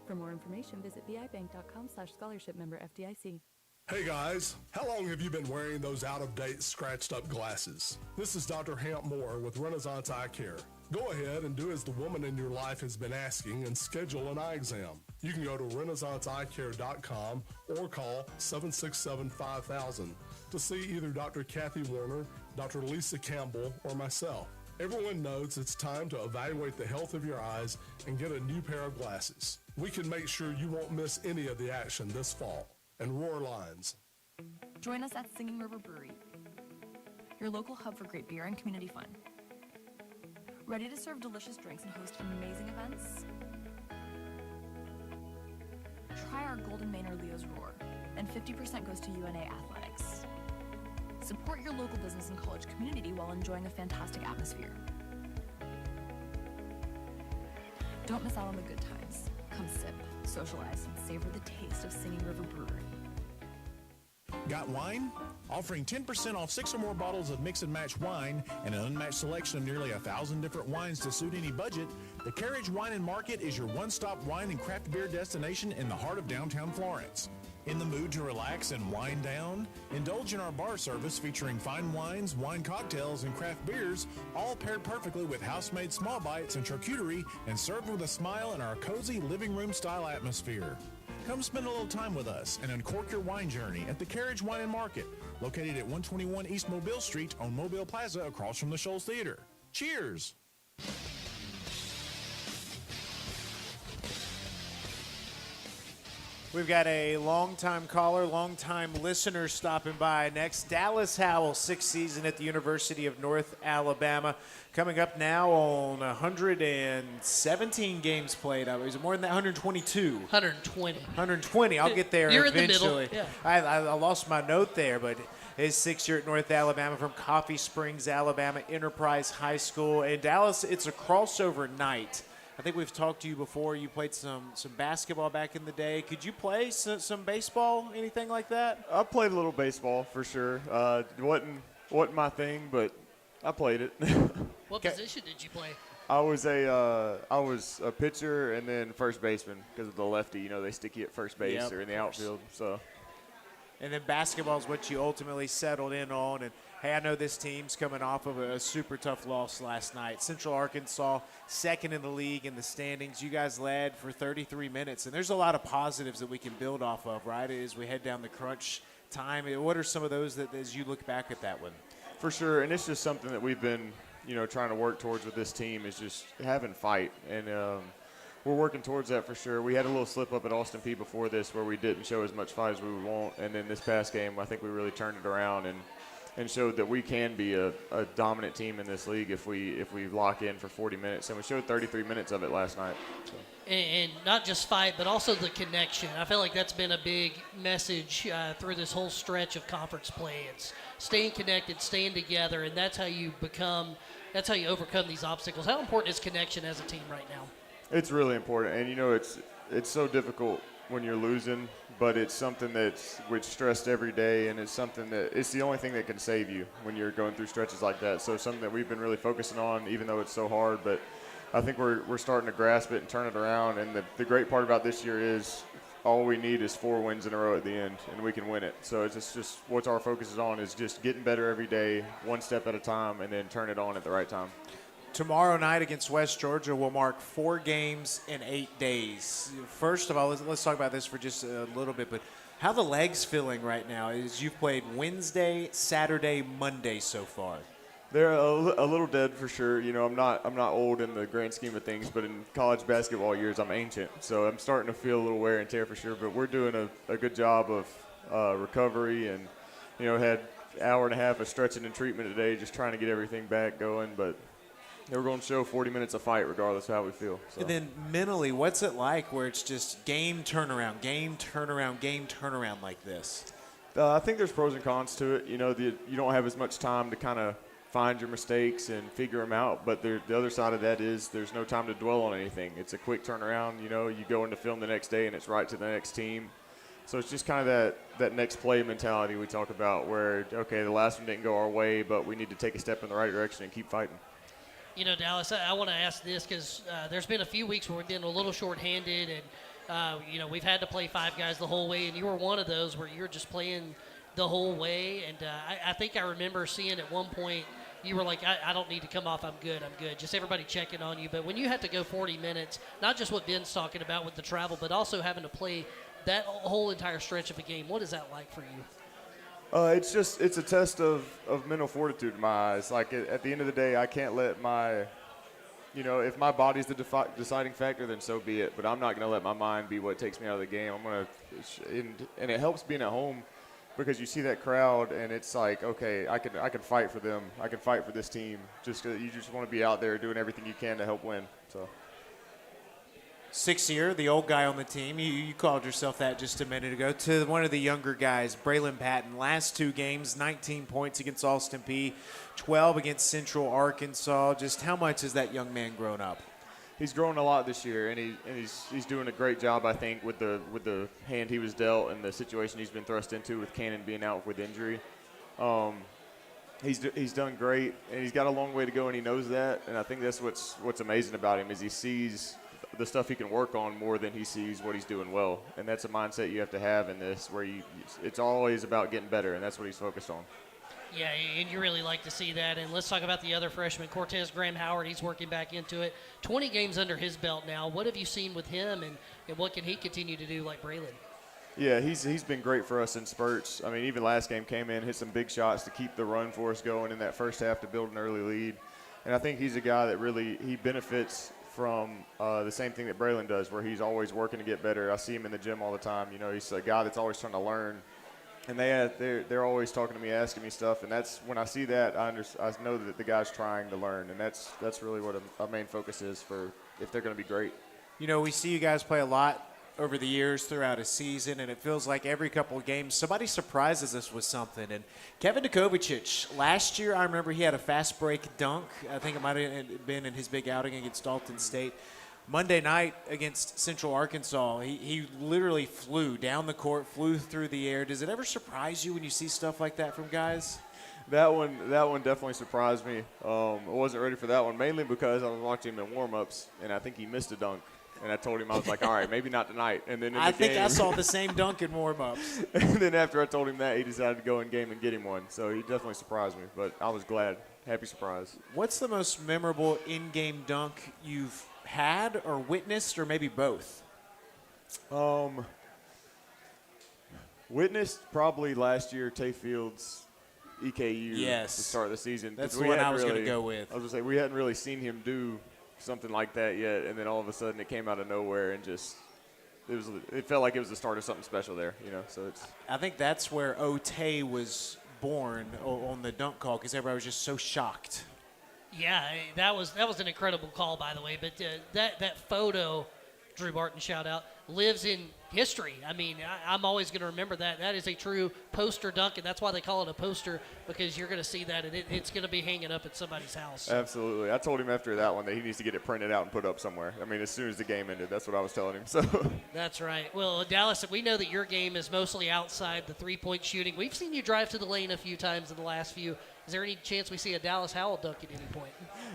For more information, visit vibank.com/scholarship member FDIC. Hey guys, how long have you been wearing those out-of-date, scratched-up glasses? This is Dr. Hamp Moore with Renaissance Eye Care. Go ahead and do as the woman in your life has been asking and schedule an eye exam. You can go to renaissanceeyecare.com or call 767-5000 to see either Dr. Kathy Warner, Dr. Lisa Campbell, or myself. Everyone knows it's time to evaluate the health of your eyes and get a new pair of glasses. We can make sure you won't miss any of the action this fall. And Roar Lines. Join us at Singing River Brewery, your local hub for great beer and community fun. Ready to serve delicious drinks and host amazing events? Try our Golden Manor Leo's Roar, and 50% goes to UNA Athletics. Support your local business and college community while enjoying a fantastic atmosphere. Don't miss out on the good times. Come sip, socialize, and savor the taste of Singing River Brewery. Got wine? Offering 10% off 6 or more bottles of mix and match wine and an unmatched selection of nearly 1,000 different wines to suit any budget, the Carriage Wine and Market is your one-stop wine and craft beer destination in the heart of downtown Florence. In the mood to relax and wind down? Indulge in our bar service featuring fine wines, wine cocktails, and craft beers, all paired perfectly with house-made small bites and charcuterie and served with a smile in our cozy living room-style atmosphere. Come spend a little time with us and uncork your wine journey at the Carriage Wine and Market, located at 121 East Mobile Street on Mobile Plaza across from the Shoals Theater. Cheers! We've got a long-time caller, long-time listener stopping by next. Dallas Howell, 6th season at the University of North Alabama. Coming up now on 117 games played. Is it more than that? 122? 120. 120. I'll get there You're eventually. in the middle. Yeah. I lost my note there, but his 6th year at North Alabama from Coffee Springs, Alabama, Enterprise High School. In Dallas, it's a crossover night. I think we've talked to you before. You played some basketball back in the day. Could you play some baseball, anything like that? I played a little baseball for sure. Wasn't my thing, but I played it. What position did you play? I was a pitcher and then first baseman because of the lefty. You know, they stick you at first base or in the outfield. So. And then basketball is what you ultimately settled in on. And, hey, I know this team's coming off of a super tough loss last night. Central Arkansas, 2nd in the league in the standings. You guys led for 33 minutes. And there's a lot of positives that we can build off of, right, as we head down the crunch time. What are some of those that, as you look back at that one? For sure, and it's just something that we've been, trying to work towards with this team is just having fight. And we're working towards that for sure. We had a little slip up at Austin Peay before this where we didn't show as much fight as we would want. And then this past game, I think we really turned it around and showed that we can be a dominant team in this league if we lock in for 40 minutes. And we showed 33 minutes of it last night. So. And not just fight, but also the connection. I feel like that's been a big message through this whole stretch of conference play. It's staying connected, staying together, and that's how you overcome these obstacles. How important is connection as a team right now? It's really important, and it's so difficult when you're losing, but it's something we're stressed every day, and it's something that it's the only thing that can save you when you're going through stretches like that. So something that we've been really focusing on, even though it's so hard, but I think we're starting to grasp it and turn it around. And the great part about this year is all we need is 4 wins in a row at the end, and we can win it. So it's just what our focus is on is just getting better every day, one step at a time, and then turn it on at the right time. Tomorrow night against West Georgia will mark 4 games in 8 days. First of all, let's talk about this for just a little bit, but how the legs feeling right now is you've played Wednesday, Saturday, Monday so far. They're a little dead for sure. I'm not old in the grand scheme of things, but in college basketball years, I'm ancient. So I'm starting to feel a little wear and tear for sure. But we're doing a good job of recovery, and had an hour and a half of stretching and treatment today, just trying to get everything back going. But we're going to show 40 minutes of fight regardless of how we feel. So. And then mentally, what's it like where it's just game turnaround like this? I think there's pros and cons to it. You know, you don't have as much time to kind of find your mistakes and figure them out. But the other side of that is there's no time to dwell on anything. It's a quick turnaround. You know, you go into film the next day and it's right to the next team. So it's just kind of that next play mentality we talk about where, okay, the last one didn't go our way, but we need to take a step in the right direction and keep fighting. You know, Dallas, I want to ask this because there's been a few weeks where we've been a little shorthanded and, you know, we've had to play 5 guys the whole way, and you were one of those where you're just playing the whole way. And I think I remember seeing at one point you were like, I don't need to come off. I'm good. Just everybody checking on you. But when you had to go 40 minutes, not just what Ben's talking about with the travel, but also having to play that whole entire stretch of a game, what is that like for you? It's a test of mental fortitude in my eyes. Like at the end of the day, I can't let if my body's the deciding factor, then so be it. But I'm not going to let my mind be what takes me out of the game. And it helps being at home because you see that crowd and it's like, okay, I can fight for them. I can fight for this team. Just 'cause you just want to be out there doing everything you can to help win. So. 6th year, the old guy on the team. You called yourself that just a minute ago. To one of the younger guys, Braylon Patton. Last 2 games, 19 points against Austin Peay, 12 against Central Arkansas. Just how much has that young man grown up? He's grown a lot this year, and he's doing a great job, I think, with the hand he was dealt and the situation he's been thrust into with Cannon being out with injury. He's done great, and he's got a long way to go, and he knows that. And I think that's what's amazing about him is he sees the stuff he can work on more than he sees what he's doing well. And that's a mindset you have to have in this where it's always about getting better, and that's what he's focused on. Yeah, and you really like to see that. And let's talk about the other freshman, Cortez Graham-Howard. He's working back into it. 20 games under his belt now. What have you seen with him, and what can he continue to do like Braylon? Yeah, he's been great for us in spurts. I mean, even last game came in, hit some big shots to keep the run for us going in that first half to build an early lead. And I think he's a guy that really he benefits from the same thing that Braylon does, where he's always working to get better. I see him in the gym all the time. You know, he's a guy that's always trying to learn. And they're always talking to me, asking me stuff, and that's when I see that I know that the guy's trying to learn, and that's really what our main focus is for if they're going to be great. You know, we see you guys play a lot over the years throughout a season, and it feels like every couple of games somebody surprises us with something. And Kevin Dukovic, last year I remember he had a fast break dunk. I think it might have been in his big outing against Dalton State. Monday night against Central Arkansas, he literally flew down the court, flew through the air. Does it ever surprise you when you see stuff like that from guys? That one definitely surprised me. I wasn't ready for that one, mainly because I was watching him in warm-ups, and I think he missed a dunk. And I told him, I was like, all right, maybe not tonight. And then I think I saw the same dunk in warm-ups. And then after I told him that, he decided to go in game and get him one. So he definitely surprised me, but I was glad. Happy surprise. What's the most memorable in-game dunk you've had or witnessed, or maybe both? Witnessed probably last year, Tay Fields, EKU to start the season. That's the one I was going to go with. I was going to say, we hadn't really seen him do something like that yet, and then all of a sudden it came out of nowhere and just it felt like it was the start of something special there, you know. So I think that's where O'Tay was born on the dunk call, because everybody was just so shocked. Yeah, that was an incredible call, by the way. But that photo, Drew Barton shout out, lives in history. I mean, I'm always going to remember that. That is a true poster dunk, and that's why they call it a poster, because you're going to see that, and it's going to be hanging up at somebody's house. Absolutely. I told him after that one that he needs to get it printed out and put up somewhere. I mean, as soon as the game ended, that's what I was telling him. So That's right. Well, Dallas, we know that your game is mostly outside the three-point shooting. We've seen you drive to the lane a few times in the last few. Is there any chance we see a Dallas Howell dunk at any point?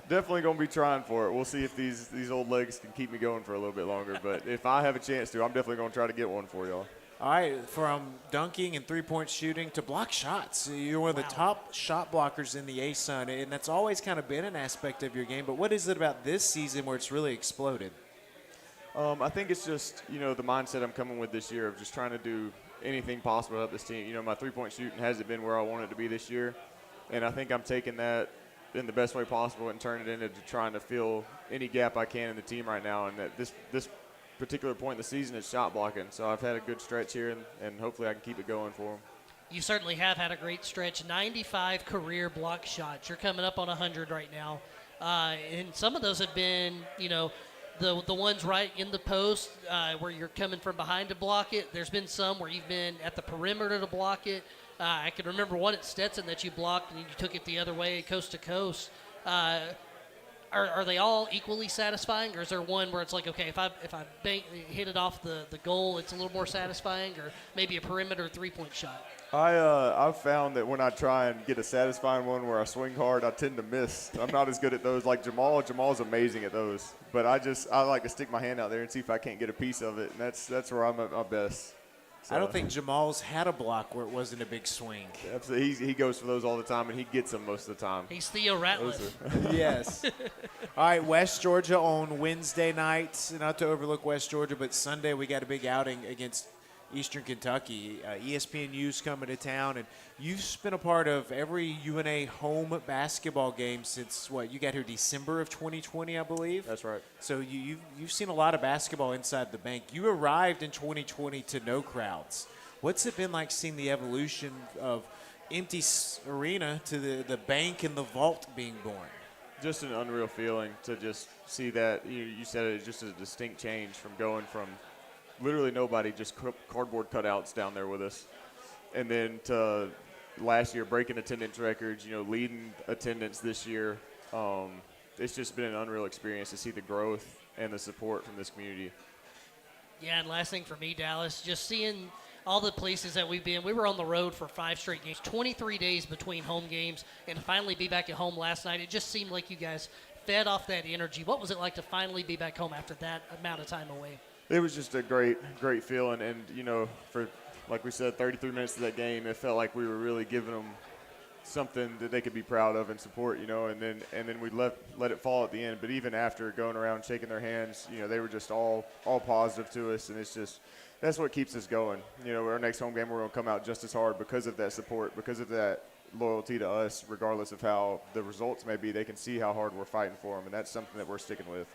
Definitely going to be trying for it. We'll see if these old legs can keep me going for a little bit longer. But if I have a chance to, I'm definitely going to try to get one for y'all. All right, from dunking and three-point shooting to block shots. You're one of the top shot blockers in the ASUN, and that's always kind of been an aspect of your game. But what is it about this season where it's really exploded? I think it's just, the mindset I'm coming with this year of just trying to do anything possible to help this team. My three-point shooting hasn't been where I want it to be this year. And I think I'm taking that in the best way possible and turning it into trying to fill any gap I can in the team right now. And at this particular point in the season, it's shot blocking. So I've had a good stretch here, and hopefully I can keep it going for them. You certainly have had a great stretch. 95 career block shots. You're coming up on 100 right now. And some of those have been, the ones right in the post where you're coming from behind to block it. There's been some where you've been at the perimeter to block it. I can remember one at Stetson that you blocked and you took it the other way, coast to coast. Are they all equally satisfying, or is there one where it's like, okay, if I hit it off the goal, it's a little more satisfying, or maybe a perimeter 3-point shot? I've found that when I try and get a satisfying one where I swing hard, I tend to miss. I'm not as good at those like Jamal. Jamal's amazing at those, but I like to stick my hand out there and see if I can't get a piece of it, and that's where I'm at my best. So. I don't think Jamal's had a block where it wasn't a big swing. Absolutely. He goes for those all the time, and he gets them most of the time. He's Theo Ratliff. Yes. All right, West Georgia on Wednesday night. Not to overlook West Georgia, but Sunday we got a big outing against Eastern Kentucky. ESPNU's coming to town, and you've been a part of every UNA home basketball game since, you got here December of 2020, I believe? That's right. So you've seen a lot of basketball inside the bank. You arrived in 2020 to no crowds. What's it been like seeing the evolution of empty arena to the bank and the vault being born? Just an unreal feeling to just see that. You said it, just a distinct change from going from literally nobody, just cardboard cutouts down there with us. And then to last year breaking attendance records, leading attendance this year. It's just been an unreal experience to see the growth and the support from this community. Yeah, and last thing for me, Dallas, just seeing all the places that we've been. We were on the road for 5 straight games, 23 days between home games, and to finally be back at home last night, it just seemed like you guys fed off that energy. What was it like to finally be back home after that amount of time away? It was just a great feeling, and for, like we said, 33 minutes of that game, it felt like we were really giving them something that they could be proud of and support, and then we let it fall at the end. But even after going around shaking their hands, they were just all positive to us, and it's just that's what keeps us going. Our next home game we're going to come out just as hard because of that support, because of that loyalty to us, regardless of how the results may be. They can see how hard we're fighting for them, and that's something that we're sticking with.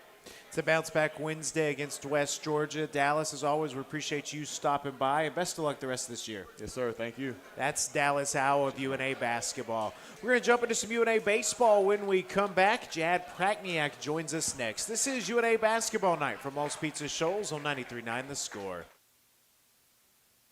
It's a bounce back Wednesday against West Georgia. Dallas, as always, we appreciate you stopping by, and best of luck the rest of this year. Yes, sir. Thank you. That's Dallas Howe of UNA basketball. We're going to jump into some UNA baseball when we come back. Jad Prakniak joins us next. This is UNA Basketball Night from All's Pizza Shoals on 93.9 The Score.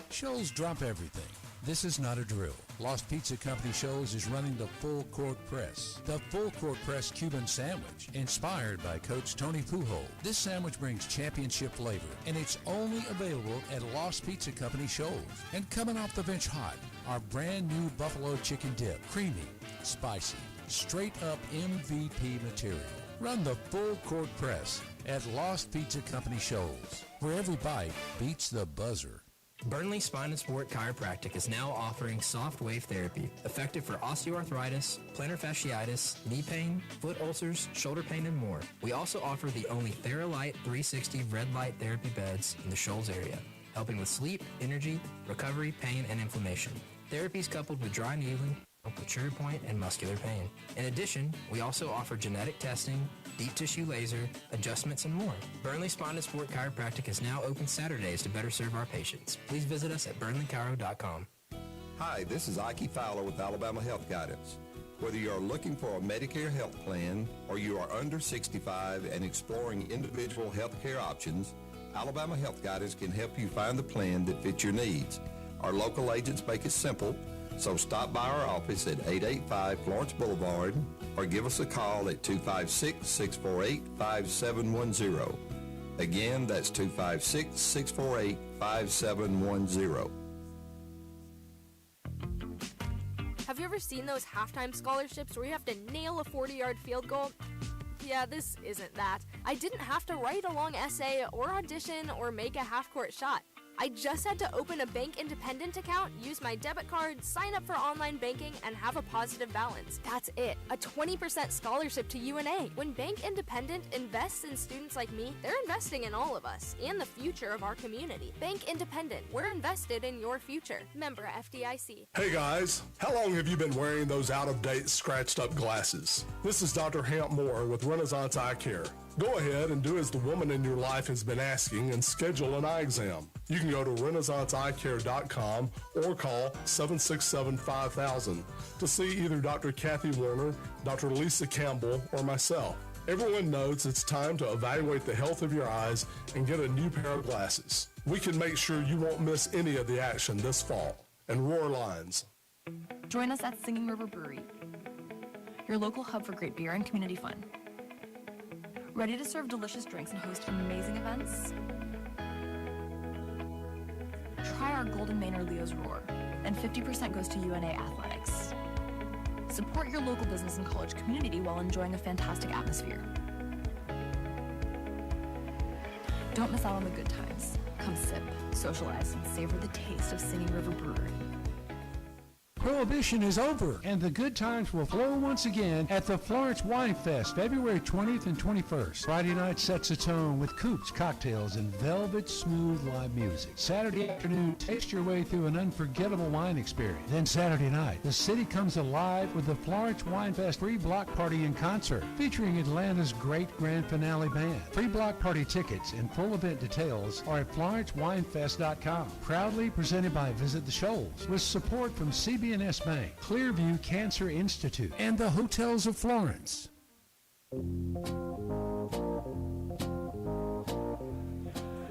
Shoals drop everything. This is not a drill. Lost Pizza Company Shoals is running the Full Court Press. The Full Court Press Cuban sandwich, inspired by Coach Tony Pujol. This sandwich brings championship flavor, and it's only available at Lost Pizza Company Shoals. And coming off the bench hot, our brand new buffalo chicken dip. Creamy, spicy, straight up MVP material. Run the Full Court Press at Lost Pizza Company Shoals, where every bite beats the buzzer. Burnley Spine and Sport Chiropractic is now offering soft wave therapy, effective for osteoarthritis, plantar fasciitis, knee pain, foot ulcers, shoulder pain, and more. We also offer the only TheraLight 360 red light therapy beds in the Shoals area, helping with sleep, energy, recovery, pain, and inflammation. Therapy is coupled with dry needling, with trigger point, and muscular pain. In addition, we also offer genetic testing, deep tissue laser, adjustments, and more. Burnley Spine and Sport Chiropractic is now open Saturdays to better serve our patients. Please visit us at burnleychiro.com. Hi, this is Ike Fowler with Alabama Health Guidance. Whether you are looking for a Medicare health plan or you are under 65 and exploring individual health care options, Alabama Health Guidance can help you find the plan that fits your needs. Our local agents make it simple, so stop by our office at 885 Florence Boulevard or give us a call at 256-648-5710. Again, that's 256-648-5710. Have you ever seen those halftime scholarships where you have to nail a 40-yard field goal? Yeah, this isn't that. I didn't have to write a long essay or audition or make a half-court shot. I just had to open a Bank Independent account, use my debit card, sign up for online banking, and have a positive balance. That's it. A 20% scholarship to UNA. When Bank Independent invests in students like me, they're investing in all of us and the future of our community. Bank Independent. We're invested in your future. Member FDIC. Hey guys, how long have you been wearing those out-of-date, scratched-up glasses? This is Dr. Hamp Moore with Renaissance Eye Care. Go ahead and do as the woman in your life has been asking and schedule an eye exam. You can go to renaissanceeyecare.com or call 767-5000 to see either Dr. Kathy Warner, Dr. Lisa Campbell, or myself. Everyone knows it's time to evaluate the health of your eyes and get a new pair of glasses. We can make sure you won't miss any of the action this fall. And Roar Lines. Join us at Singing River Brewery, your local hub for great beer and community fun. Ready to serve delicious drinks and host amazing events? Try our Golden Manor Leo's Roar, and 50% goes to UNA Athletics. Support your local business and college community while enjoying a fantastic atmosphere. Don't miss out on the good times. Come sip, socialize, and savor the taste of Singing River Brewery. Prohibition is over, and the good times will flow once again at the Florence Wine Fest, February 20th and 21st. Friday night sets the tone with coops, cocktails, and velvet smooth live music. Saturday afternoon, taste your way through an unforgettable wine experience. Then Saturday night, the city comes alive with the Florence Wine Fest free block party in concert, featuring Atlanta's great grand finale band. Free block party tickets and full event details are at FlorenceWinefest.com. Proudly presented by Visit the Shoals, with support from CBNS Bank, Clearview Cancer Institute, and the Hotels of Florence.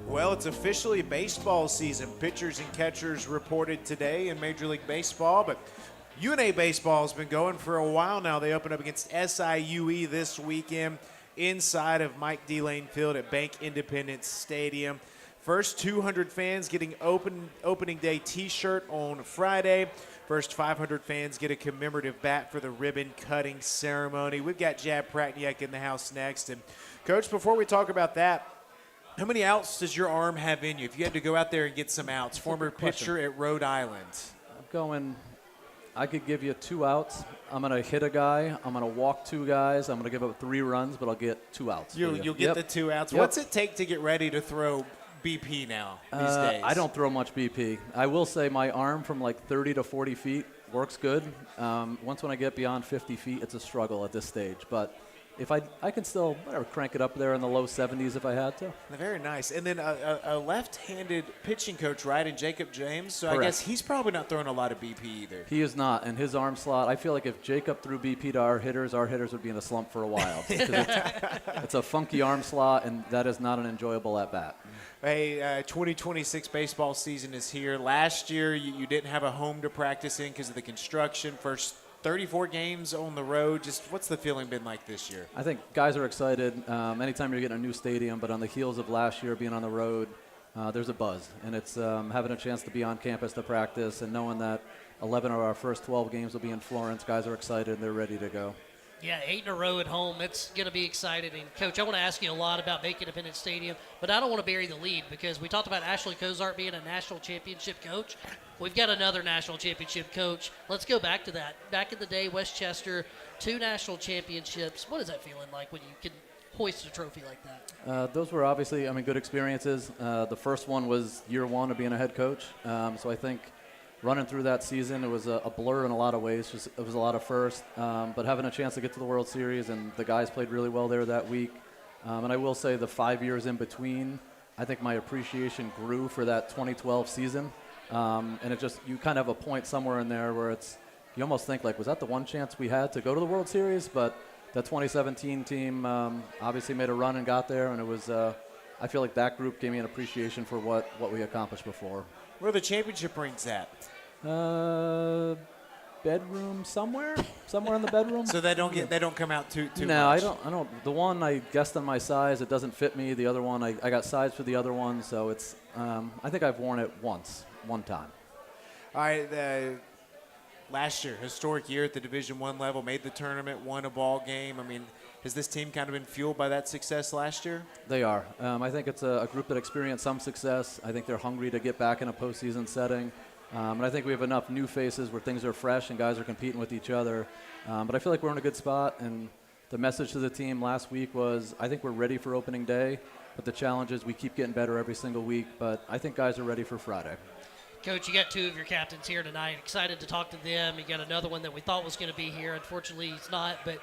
Well, it's officially baseball season. Pitchers and catchers reported today in Major League Baseball, but UNA baseball has been going for a while now. They open up against SIUE this weekend inside of Mike D. Lane Field at Bank Independence Stadium. First 200 fans getting opening day T-shirt on Friday. First 500 fans get a commemorative bat for the ribbon cutting ceremony. We've got Jab Pratniak in the house next. And, Coach, before we talk about that, how many outs does your arm have in you? If you had to go out there and get some outs, former pitcher at Rhode Island. I could give you 2 outs. I'm going to hit a guy. I'm going to walk 2 guys. I'm going to give up 3 runs, but I'll get 2 outs. You'll get the 2 outs. Yep. What's it take to get ready to throw BP now these days? I don't throw much BP. I will say my arm from like 30 to 40 feet works good. Once when I get beyond 50 feet, it's a struggle at this stage. But if I can still crank it up there in the low 70s if I had to. Very nice. And then a left-handed pitching coach, right, in Jacob James. So Correct. I guess he's probably not throwing a lot of BP either. He is not. And his arm slot, I feel like if Jacob threw BP to our hitters would be in a slump for a while. It's a funky arm slot, and that is not an enjoyable at-bat. Hey, 2026 baseball season is here. Last year, you didn't have a home to practice in because of the construction. First 34 games on the road. Just what's the feeling been like this year? I think guys are excited. Anytime you're getting a new stadium, but on the heels of last year being on the road, there's a buzz. And it's having a chance to be on campus to practice and knowing that 11 of our first 12 games will be in Florence. Guys are excited and they're ready to go. Yeah, 8 in a row at home. It's going to be exciting. And, Coach, I want to ask you a lot about Bank Independence Stadium, but I don't want to bury the lead because we talked about Ashley Cozart being a national championship coach. We've got another national championship coach. Let's go back to that. Back in the day, Westchester, 2 national championships. What is that feeling like when you can hoist a trophy like that? Those were obviously, good experiences. The first one was year 1 of being a head coach. So I think running through that season, it was a blur in a lot of ways. It was a lot of firsts, but having a chance to get to the World Series, and the guys played really well there that week. And I will say the 5 years in between, I think my appreciation grew for that 2012 season. And it just, you kind of have a point somewhere in there where you almost think like, was that the one chance we had to go to the World Series? But that 2017 team obviously made a run and got there, and it was, I feel like that group gave me an appreciation for what we accomplished before. Where are the championship rings at? Bedroom somewhere in the bedroom. So they don't come out too no, much. I don't. The one I guessed on my size, it doesn't fit me. The other one, I got size for the other one, so it's. I think I've worn it one time. All right. Last year, historic year at the Division I level, made the tournament, won a ball game. Has this team kind of been fueled by that success last year? They are. I think it's a group that experienced some success. I think they're hungry to get back in a postseason setting. And I think we have enough new faces where things are fresh and guys are competing with each other. But I feel like we're in a good spot. And the message to the team last week was, I think we're ready for opening day. But the challenge is we keep getting better every single week. But I think guys are ready for Friday. Coach, you got 2 of your captains here tonight. Excited to talk to them. You got another one that we thought was going to be here. Unfortunately, he's not. But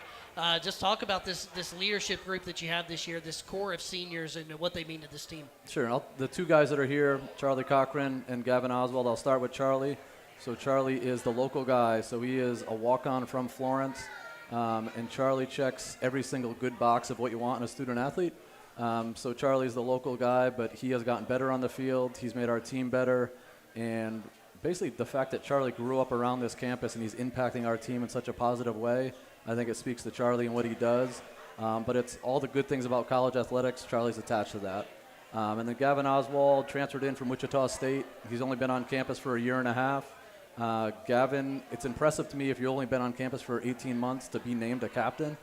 just talk about this leadership group that you have this year, this core of seniors, and what they mean to this team. Sure. The 2 guys that are here, Charlie Cochran and Gavin Oswald, I'll start with Charlie. So Charlie is the local guy. So he is a walk-on from Florence. And Charlie checks every single good box of what you want in a student athlete. So Charlie's the local guy, but he has gotten better on the field. He's made our team better. And basically the fact that Charlie grew up around this campus and he's impacting our team in such a positive way, I think it speaks to Charlie and what he does. But it's all the good things about college athletics. Charlie's attached to that. And then Gavin Oswald transferred in from Wichita State. He's only been on campus for a year and a half. Gavin, it's impressive to me if you've only been on campus for 18 months to be named a captain.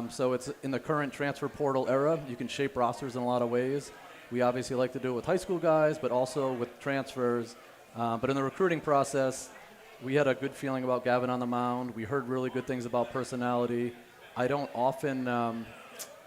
So it's in the current transfer portal era. You can shape rosters in a lot of ways. We obviously like to do it with high school guys, but also with transfers. But in the recruiting process, we had a good feeling about Gavin on the mound. We heard really good things about personality. I don't often, I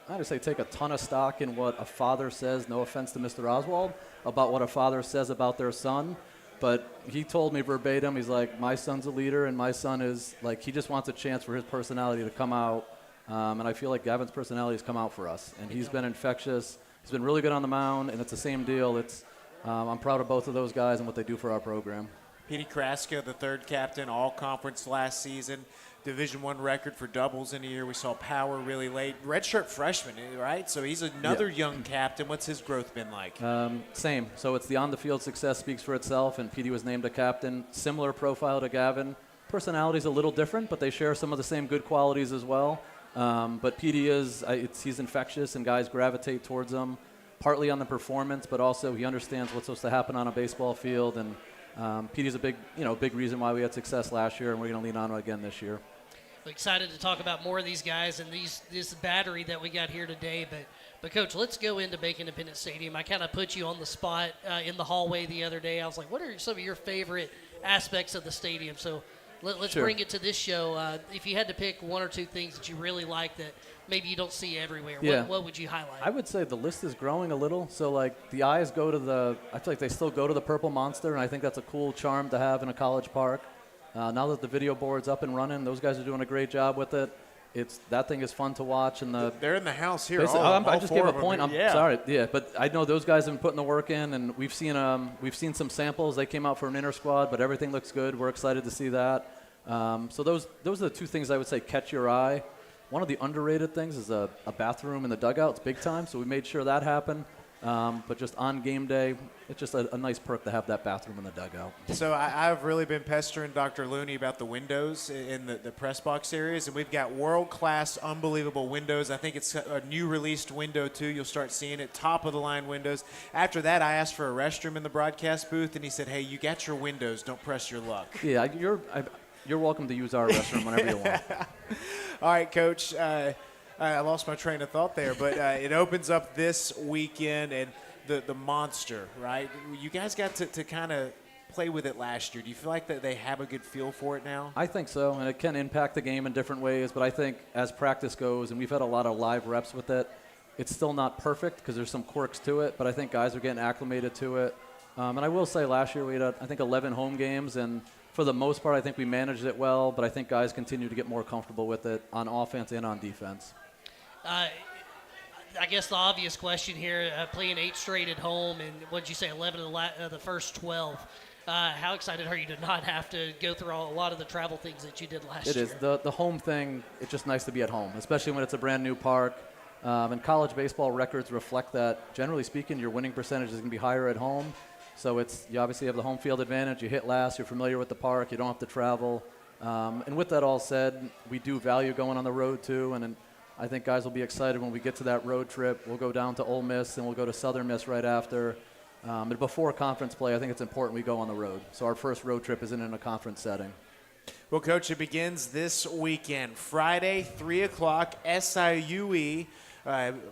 would say, take a ton of stock in what a father says, no offense to Mr. Oswald, about what a father says about their son. But he told me verbatim, he's like, my son's a leader, and my son is, like, he just wants a chance for his personality to come out. And I feel like Gavin's personality has come out for us. And he's been infectious. He's been really good on the mound, and it's the same deal. I'm proud of both of those guys and what they do for our program. Petey Kraska, the third captain, all-conference last season. Division I record for doubles in a year. We saw Power really late. Redshirt freshman, right? So he's another young captain. What's his growth been like? Same. So it's the on-the-field success speaks for itself, and Petey was named a captain. Similar profile to Gavin. Personality's a little different, but they share some of the same good qualities as well. But Petey he's infectious, and guys gravitate towards him, partly on the performance, but also he understands what's supposed to happen on a baseball field. And Petey's a big reason why we had success last year, and we're going to lean on it again this year. Excited to talk about more of these guys and this battery that we got here today. But Coach, let's go into Bank Independent Stadium. I kind of put you on the spot in the hallway the other day. I was like, what are some of your favorite aspects of the stadium? So let's bring it to this show. If you had to pick one or two things that you really like that maybe you don't see everywhere, what would you highlight? I would say the list is growing a little. So, like, the eyes go to I feel like they still go to the Purple Monster, and I think that's a cool charm to have in a college park. Now that the video board's up and running, those guys are doing a great job with it. That thing is fun to watch. And they're in the house here. I just gave a point. I'm sorry. Yeah, but I know those guys have been putting the work in, and we've seen some samples. They came out for an inter squad, but everything looks good. We're excited to see that. So those are the two things I would say catch your eye. One of the underrated things is a bathroom in the dugout. It's big time, so we made sure that happened. But just on game day, it's just a nice perk to have that bathroom in the dugout. So I've really been pestering Dr. Looney about the windows in the press box areas, and we've got world-class, unbelievable windows. I think it's a new released window, too. You'll start seeing it, top-of-the-line windows. After that, I asked for a restroom in the broadcast booth, and he said, hey, you got your windows. Don't press your luck. Yeah, you're welcome to use our restroom whenever you want. All right, Coach. I lost my train of thought there, but it opens up this weekend, and the monster, right? You guys got to kind of play with it last year. Do you feel like that they have a good feel for it now? I think so, and it can impact the game in different ways, but I think as practice goes, and we've had a lot of live reps with it, it's still not perfect because there's some quirks to it, but I think guys are getting acclimated to it. And I will say last year we had, I think, 11 home games, and for the most part I think we managed it well, but I think guys continue to get more comfortable with it on offense and on defense. I guess the obvious question here, playing 8 straight at home, and what did you say, 11 of the first 12. How excited are you to not have to go through a lot of the travel things that you did last year? It is. The home thing, it's just nice to be at home, especially when it's a brand new park. And college baseball records reflect that, generally speaking, your winning percentage is going to be higher at home. So you obviously have the home field advantage. You hit last. You're familiar with the park. You don't have to travel. And with that all said, we do value going on the road, too. And I think guys will be excited when we get to that road trip. We'll go down to Ole Miss, and we'll go to Southern Miss right after. But before conference play, I think it's important we go on the road. So our first road trip isn't in a conference setting. Well, Coach, it begins this weekend. Friday, 3 o'clock, SIUE.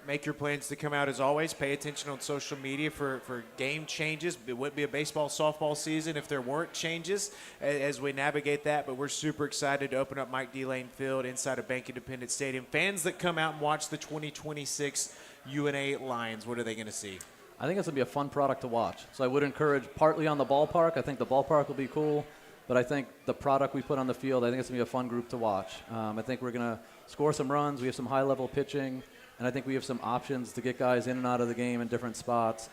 Make your plans to come out as always. Pay attention on social media for game changes. It wouldn't be a baseball, softball season if there weren't changes as we navigate that. But we're super excited to open up Mike D. Lane Field inside of Bank Independent Stadium. Fans that come out and watch the 2026 UNA Lions, what are they going to see? I think it's going to be a fun product to watch. So I would encourage partly on the ballpark. I think the ballpark will be cool. But I think the product we put on the field, I think it's going to be a fun group to watch. I think we're going to score some runs. We have some high-level pitching. And I think we have some options to get guys in and out of the game in different spots.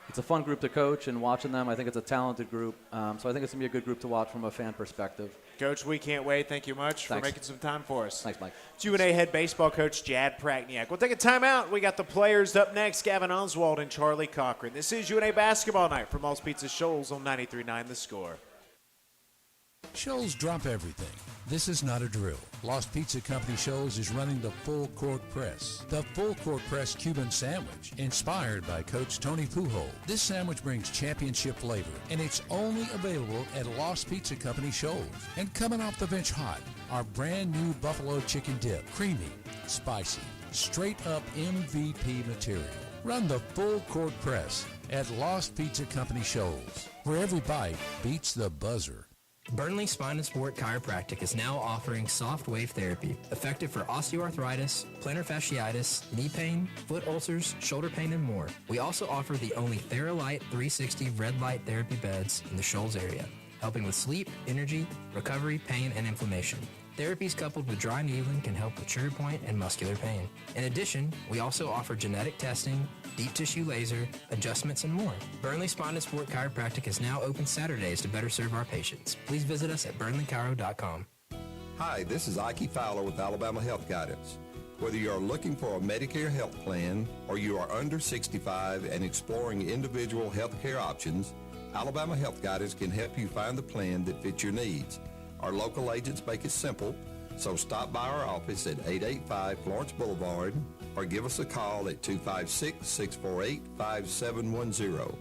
it's a fun group to coach, and watching them, I think it's a talented group. So I think it's going to be a good group to watch from a fan perspective. Coach, we can't wait. Thank you much for making some time for us. Thanks, Mike. It's UNA head baseball coach Jad Pragniak. We'll take a timeout. We got the players up next, Gavin Oswald and Charlie Cochran. This is UNA Basketball Night from All's Pizza Shoals on 93.9 The Score. Shoals drop everything. This is not a drill. Lost Pizza Company Shoals is running the full court press. The full court press Cuban sandwich, inspired by Coach Tony Pujol. This sandwich brings championship flavor, and it's only available at Lost Pizza Company Shoals. And coming off the bench hot, our brand new buffalo chicken dip. Creamy, spicy, straight up MVP material. Run the full court press at Lost Pizza Company Shoals, where every bite beats the buzzer. Burnley Spine and Sport Chiropractic is now offering soft wave therapy, effective for osteoarthritis, plantar fasciitis, knee pain, foot ulcers, shoulder pain, and more. We also offer the only TheraLight 360 red light therapy beds in the Shoals area, helping with sleep, energy, recovery, pain, and inflammation. Therapies coupled with dry needling can help with trigger point and muscular pain. In addition, we also offer genetic testing, deep tissue laser, adjustments, and more. Burnley Spine and Sport Chiropractic is now open Saturdays to better serve our patients. Please visit us at burnleychiro.com. Hi, this is Ike Fowler with Alabama Health Guidance. Whether you are looking for a Medicare health plan or you are under 65 and exploring individual health care options, Alabama Health Guidance can help you find the plan that fits your needs. Our local agents make it simple, so stop by our office at 885 Florence Boulevard or give us a call at 256-648-5710.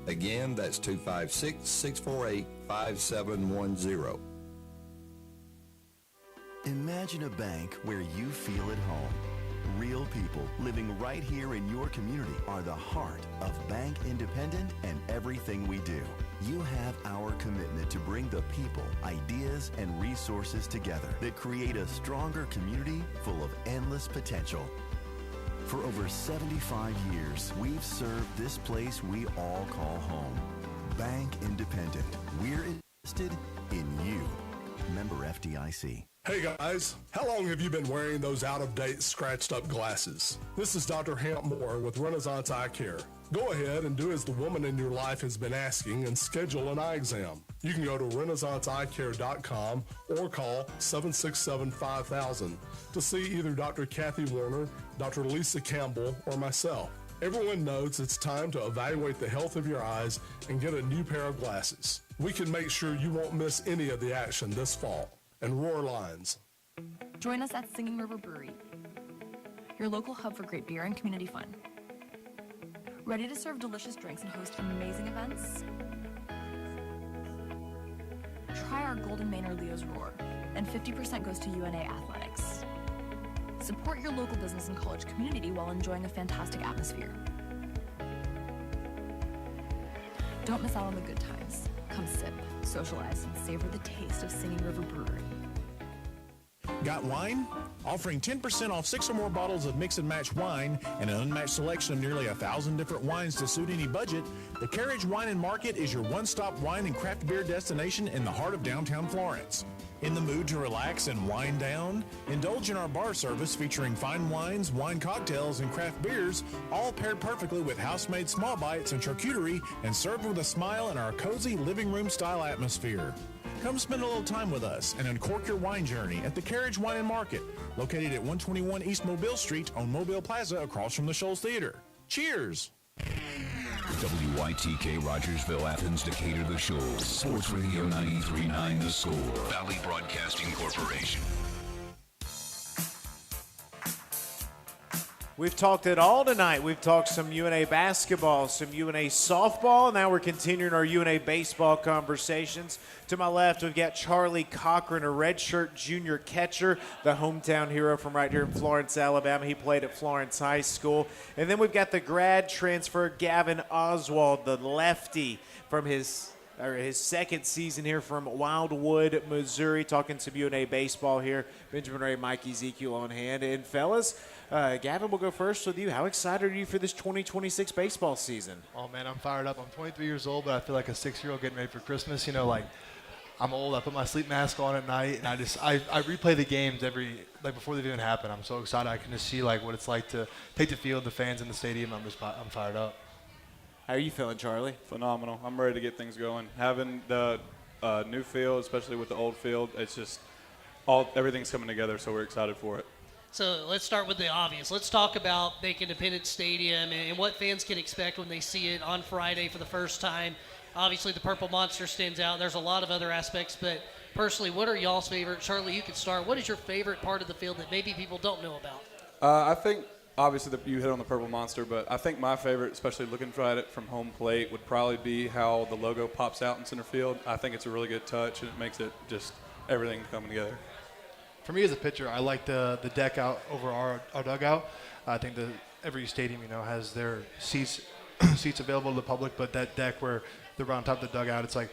Again, that's 256-648-5710. Imagine a bank where you feel at home. Real people living right here in your community are the heart of Bank Independent and everything we do. You have our commitment to bring the people, ideas, and resources together that create a stronger community full of endless potential. For over 75 years, we've served this place we all call home. Bank Independent. We're invested in you. Member FDIC. Hey guys, how long have you been wearing those out-of-date, scratched-up glasses? This is Dr. Hamp Moore with Renaissance Eye Care. Go ahead and do as the woman in your life has been asking and schedule an eye exam. You can go to renaissanceeyecare.com or call 767-5000 to see either Dr. Kathy Warner, Dr. Lisa Campbell, or myself. Everyone knows it's time to evaluate the health of your eyes and get a new pair of glasses. We can make sure you won't miss any of the action this fall. And Roar Lines. Join us at Singing River Brewery, your local hub for great beer and community fun. Ready to serve delicious drinks and host amazing events? Try our Golden Manor Leo's Roar, and 50% goes to UNA Athletics. Support your local business and college community while enjoying a fantastic atmosphere. Don't miss out on the good times. Come sip, socialize, and savor the taste of Singing River Brewery. Got wine? Offering 10% off 6 or more bottles of mix and match wine and an unmatched selection of nearly 1,000 different wines to suit any budget, the Carriage Wine and Market is your one-stop wine and craft beer destination in the heart of downtown Florence. In the mood to relax and wind down? Indulge in our bar service featuring fine wines, wine cocktails, and craft beers, all paired perfectly with house-made small bites and charcuterie and served with a smile in our cozy living room-style atmosphere. Come spend a little time with us and uncork your wine journey at the Carriage Wine and Market, located at 121 East Mobile Street on Mobile Plaza across from the Shoals Theater. Cheers! WYTK Rogersville, Athens, Decatur, The Shoals. Sports Radio 93.9 The Score. Valley Broadcasting Corporation. We've talked it all tonight. We've talked some UNA basketball, some UNA softball. Now we're continuing our UNA baseball conversations. To my left, we've got Charlie Cochran, a redshirt junior catcher, the hometown hero from right here in Florence, Alabama. He played at Florence High School. And then we've got the grad transfer, Gavin Oswald, the lefty from his second season here from Wildwood, Missouri, talking some UNA baseball here. Benjamin Ray, Mike Ezekiel on hand. And fellas, Gavin, we'll go first with you. How excited are you for this 2026 baseball season? Oh, man, I'm fired up. I'm 23 years old, but I feel like a 6-year-old getting ready for Christmas. You know, like, I'm old. I put my sleep mask on at night, and I replay the games before they even happen. I'm so excited. I can just see, like, what it's like to take the field, the fans in the stadium. I'm fired up. How are you feeling, Charlie? Phenomenal. I'm ready to get things going. Having the new field, especially with the old field, it's just everything's coming together, so we're excited for it. So let's start with the obvious. Let's talk about Bank Independence Stadium and what fans can expect when they see it on Friday for the first time. Obviously, the Purple Monster stands out. There's a lot of other aspects, but personally, what are y'all's favorite? Charlie, you can start. What is your favorite part of the field that maybe people don't know about? I think, obviously, you hit on the Purple Monster, but I think my favorite, especially looking at it from home plate, would probably be how the logo pops out in center field. I think it's a really good touch, and it makes it just everything coming together. For me as a pitcher, I like the deck out over our dugout. I think every stadium, has their seats available to the public, but that deck where they're on top of the dugout, it's like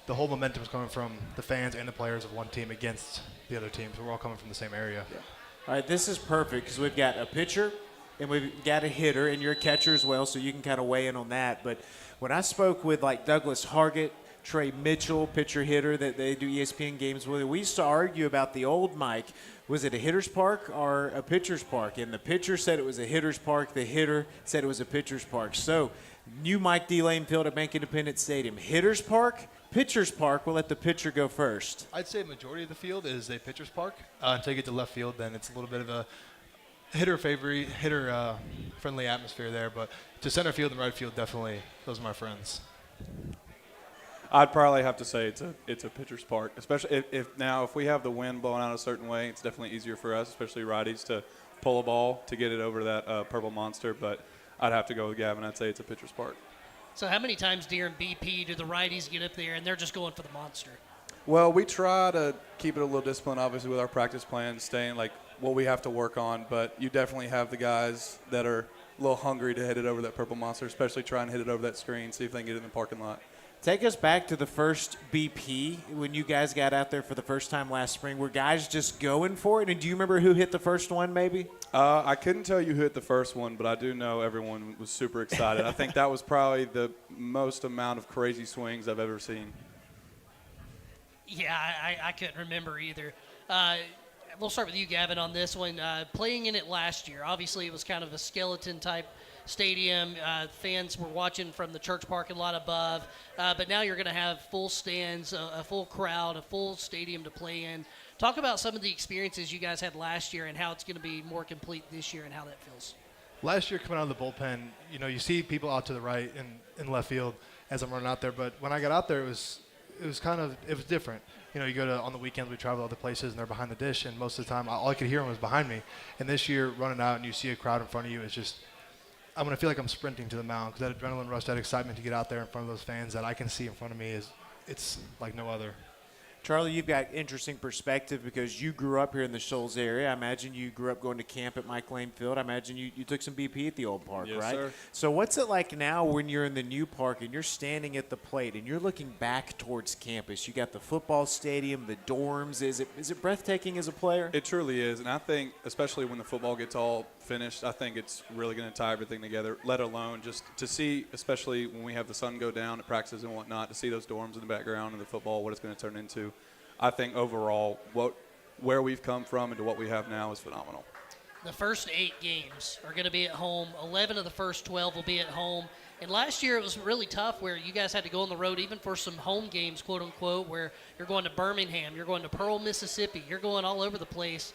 the whole momentum is coming from the fans and the players of one team against the other team. So we're all coming from the same area. Yeah. All right, this is perfect because we've got a pitcher and we've got a hitter, and you're a catcher as well, so you can kind of weigh in on that. But when I spoke with like Douglas Hargett, Trey Mitchell, pitcher hitter that they do ESPN games with, we used to argue about the old Mike. Was it a hitter's park or a pitcher's park? And the pitcher said it was a hitter's park. The hitter said it was a pitcher's park. So new Mike D. Lane Field at Bank Independence Stadium. Hitter's park, pitcher's park. We'll let the pitcher go first. I'd say a majority of the field is a pitcher's park. Until you get to left field, then it's a little bit of a hitter-friendly atmosphere there. But to center field and right field, definitely those are my friends. I'd probably have to say it's a pitcher's park, especially if we have the wind blowing out a certain way, it's definitely easier for us, especially righties, to pull a ball to get it over that Purple Monster. But I'd have to go with Gavin. I'd say it's a pitcher's park. So how many times during BP do the righties get up there and they're just going for the monster? Well, we try to keep it a little disciplined, obviously, with our practice plans, staying like what we have to work on. But you definitely have the guys that are a little hungry to hit it over that Purple Monster, especially try and hit it over that screen, see if they can get it in the parking lot. Take us back to the first BP when you guys got out there for the first time last spring. Were guys just going for it? And do you remember who hit the first one maybe? I couldn't tell you who hit the first one, but I do know everyone was super excited. I think that was probably the most amount of crazy swings I've ever seen. Yeah, I couldn't remember either. We'll start with you, Gavin, on this one. Playing in it last year, obviously it was kind of a skeleton-type stadium. Fans were watching from the church parking lot above. But now you're going to have full stands, a full crowd, a full stadium to play in. Talk about some of the experiences you guys had last year and how it's going to be more complete this year and how that feels. Last year coming out of the bullpen, you see people out to the right and in left field as I'm running out there. But when I got out there, it was different. You go to, on the weekends, we travel to other places, and they're behind the dish, and most of the time, all I could hear was behind me. And this year, running out and you see a crowd in front of you, it's just, I'm going to feel like I'm sprinting to the mound because that adrenaline rush, that excitement to get out there in front of those fans that I can see in front of me it's like no other. Charlie, you've got interesting perspective because you grew up here in the Shoals area. I imagine you grew up going to camp at Mike Lane Field. I imagine you took some BP at the old park, yes, right? Sir. So what's it like now when you're in the new park and you're standing at the plate and you're looking back towards campus? You got the football stadium, the dorms. Is it breathtaking as a player? It truly is, and I think especially when the football gets all finished, I think it's really going to tie everything together, let alone just to see, especially when we have the sun go down at practices and whatnot, to see those dorms in the background and the football, what it's going to turn into. I think overall where we've come from and to what we have now is phenomenal. The first 8 games are going to be at home. 11 of the first 12 will be at home. And last year it was really tough where you guys had to go on the road even for some home games, quote unquote, where you're going to Birmingham, you're going to Pearl, Mississippi, you're going all over the place.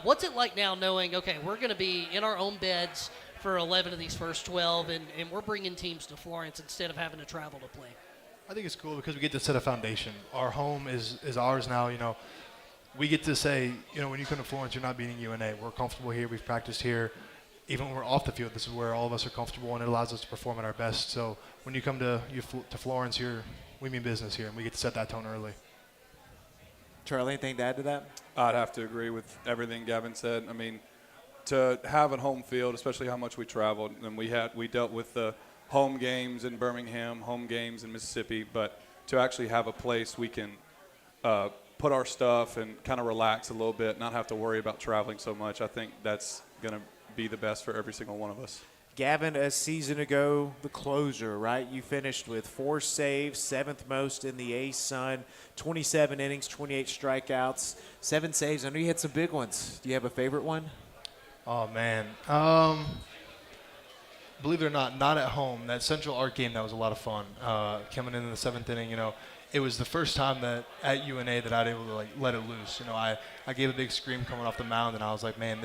What's it like now knowing, okay, we're going to be in our own beds for 11 of these first 12 and we're bringing teams to Florence instead of having to travel to play? I think it's cool because we get to set a foundation. Our home is ours now. We get to say, when you come to Florence, you're not beating UNA. We're comfortable here. We've practiced here. Even when we're off the field, this is where all of us are comfortable, and it allows us to perform at our best. So when you come to Florence, we mean business here, and we get to set that tone early. Charlie, anything to add to that? I'd have to agree with everything Gavin said. I mean, to have a home field, especially how much we traveled, and we dealt with the home games in Birmingham, home games in Mississippi, but to actually have a place we can put our stuff and kind of relax a little bit, not have to worry about traveling so much, I think that's going to be the best for every single one of us. Gavin, a season ago, the closer, right? You finished with 4 saves, 7th most in the A-Sun, 27 innings, 28 strikeouts, 7 saves. I know you had some big ones. Do you have a favorite one? Oh, man. believe it or not at home. That Central Arc game, that was a lot of fun. Coming in the 7th inning, it was the first time that at UNA that I was able to let it loose. I gave a big scream coming off the mound, and I was like, man,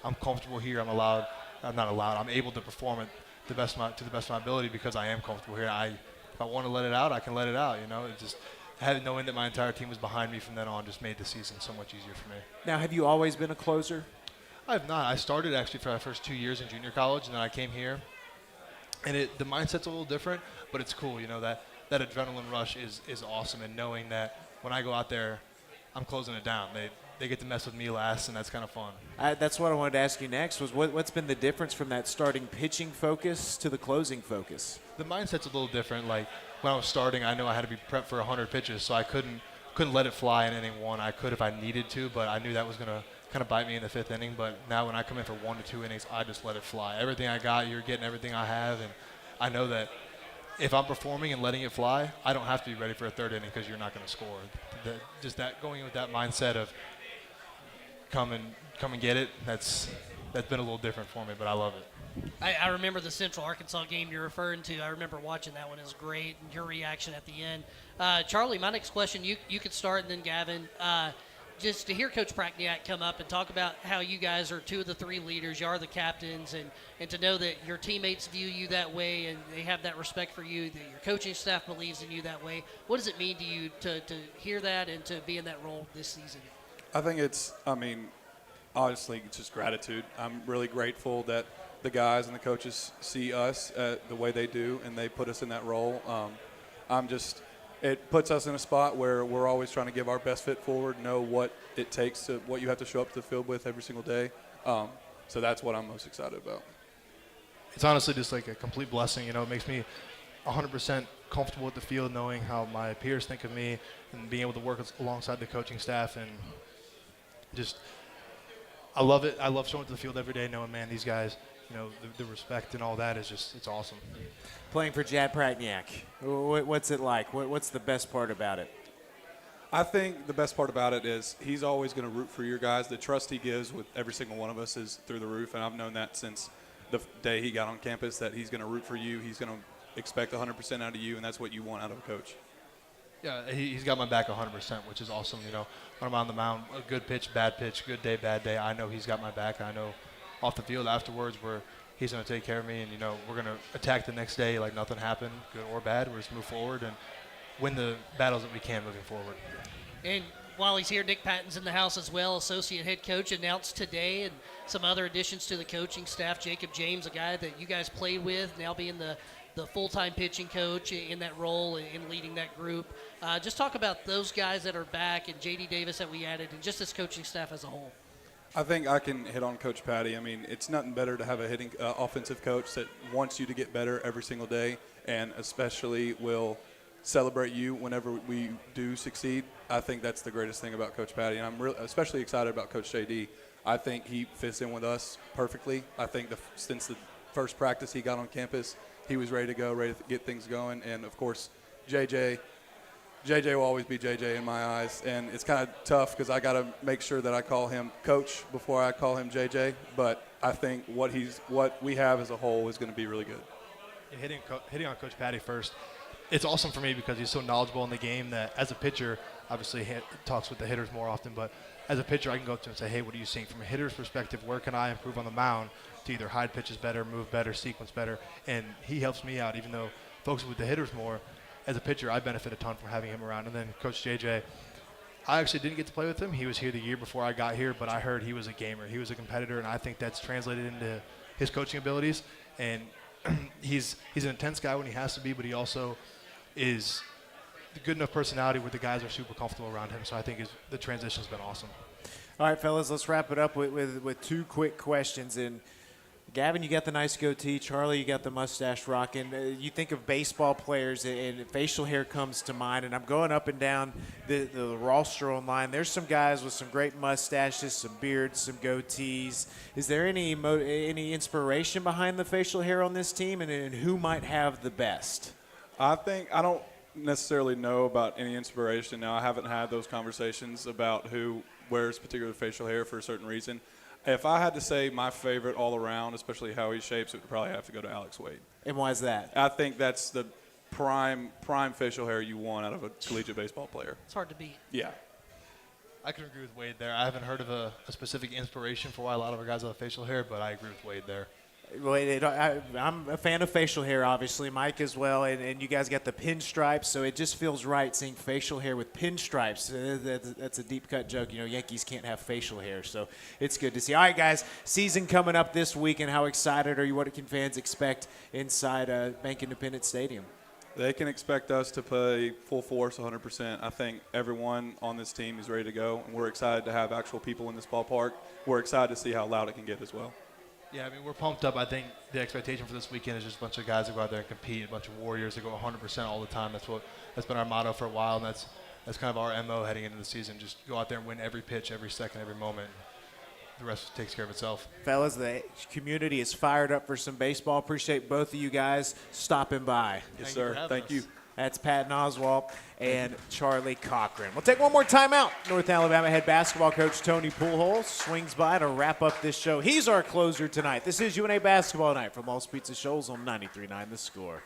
I'm comfortable here. I'm able to perform it to the best of my ability because I am comfortable here. If I want to let it out, I can let it out. It just knowing that my entire team was behind me from then on just made the season so much easier for me. Now, have you always been a closer? I have not. I started actually for my first 2 years in junior college, and then I came here. And the mindset's a little different, but it's cool. That adrenaline rush is awesome, and knowing that when I go out there, I'm closing it down. They get to mess with me last, and that's kind of fun. That's what I wanted to ask you next was what's been the difference from that starting pitching focus to the closing focus? The mindset's a little different. Like when I was starting, I know I had to be prepped for 100 pitches, so I couldn't let it fly in inning one. I could if I needed to, but I knew that was going to kind of bite me in the 5th inning. But now when I come in for 1 to 2 innings, I just let it fly. Everything I got, you're getting everything I have, and I know that if I'm performing and letting it fly, I don't have to be ready for a 3rd inning because you're not going to score. Just going with that mindset of come and get it, that's been a little different for me, but I love it. I remember the Central Arkansas game you're referring to. I remember watching that one. It was great, and your reaction at the end. Charlie, my next question, you could start, and then Gavin. Just to hear Coach Prakniak come up and talk about how you guys are 2 of the 3 leaders, you are the captains, and to know that your teammates view you that way and they have that respect for you, that your coaching staff believes in you that way. What does it mean to you to hear that and to be in that role this season? I think honestly, it's just gratitude. I'm really grateful that the guys and the coaches see us the way they do, and they put us in that role. It puts us in a spot where we're always trying to give our best foot forward, know what it takes what you have to show up to the field with every single day. So that's what I'm most excited about. It's honestly just like a complete blessing. It makes me 100% comfortable with the field, knowing how my peers think of me and being able to work alongside the coaching staff. And just, I love it. I love showing up to the field every day knowing, man, these guys, the respect and all that is just, it's awesome. Playing for Jad Prakniak, what's it like? What's the best part about it? I think the best part about it is he's always going to root for your guys. The trust he gives with every single one of us is through the roof, and I've known that since the day he got on campus, that he's going to root for you. He's going to expect 100% out of you, and that's what you want out of a coach. Yeah, he's got my back 100%, which is awesome. When I'm on the mound, a good pitch, bad day, bad day, I know he's got my back. I know off the field afterwards where he's going to take care of me, and, we're going to attack the next day like nothing happened, good or bad. We're just move forward and win the battles that we can moving forward. And while he's here, Nick Patton's in the house as well, associate head coach, announced today, and some other additions to the coaching staff. Jacob James, a guy that you guys played with, now being the full-time pitching coach in that role and leading that group. Just talk about those guys that are back and J.D. Davis that we added and just this coaching staff as a whole. I think I can hit on Coach Patty. I mean, it's nothing better to have a hitting offensive coach that wants you to get better every single day and especially will celebrate you whenever we do succeed. I think that's the greatest thing about Coach Patty, and I'm especially excited about Coach J.D. I think he fits in with us perfectly. I think since the first practice he got on campus, he was ready to go, ready to get things going. And, of course, JJ will always be JJ in my eyes. And it's kind of tough because I got to make sure that I call him Coach before I call him JJ. But I think what we have as a whole is going to be really good. Yeah, hitting on Coach Patty first, it's awesome for me because he's so knowledgeable in the game that as a pitcher, obviously he talks with the hitters more often, but as a pitcher I can go up to him and say, hey, what are you seeing? From a hitter's perspective, where can I improve on the mound to either hide pitches better, move better, sequence better? And he helps me out, even though folks with the hitters more. As a pitcher, I benefit a ton from having him around. And then Coach JJ, I actually didn't get to play with him. He was here the year before I got here, but I heard he was a gamer. He was a competitor, and I think that's translated into his coaching abilities. And he's an intense guy when he has to be, but he also is a good enough personality where the guys are super comfortable around him. So I think the transition's been awesome. All right, fellas, let's wrap it up with 2 quick questions. And Gavin, you got the nice goatee. Charlie, you got the mustache rocking. You think of baseball players, and facial hair comes to mind. And I'm going up and down the roster online. There's some guys with some great mustaches, some beards, some goatees. Is there any inspiration behind the facial hair on this team, and who might have the best? I don't necessarily know about any inspiration. Now, I haven't had those conversations about who wears particular facial hair for a certain reason. If I had to say my favorite all around, especially how he shapes, it would probably have to go to Alex Wade. And why is that? I think that's the prime facial hair you want out of a collegiate baseball player. It's hard to beat. Yeah. I can agree with Wade there. I haven't heard of a specific inspiration for why a lot of our guys have facial hair, but I agree with Wade there. I'm a fan of facial hair, obviously. Mike as well, and you guys got the pinstripes, so it just feels right seeing facial hair with pinstripes. That's a deep-cut joke. You know, Yankees can't have facial hair, so it's good to see. All right, guys, season coming up this week, and how excited are you? What can fans expect inside Bank Independent Stadium? They can expect us to play full force, 100%. I think everyone on this team is ready to go, and we're excited to have actual people in this ballpark. We're excited to see how loud it can get as well. Yeah, I mean, we're pumped up. I think the expectation for this weekend is just a bunch of guys that go out there and compete, a bunch of warriors that go 100% all the time. That's been our motto for a while, and that's kind of our MO heading into the season. Just go out there and win every pitch, every second, every moment. The rest takes care of itself. Fellas, the community is fired up for some baseball. Appreciate both of you guys stopping by. Yes, sir. Thank you. That's Pat Oswalt and Charlie Cochran. We'll take one more timeout. North Alabama head basketball coach Tony Pujols swings by to wrap up this show. He's our closer tonight. This is UNA Basketball Night from Lost Pizza Shoals on 93.9 The Score.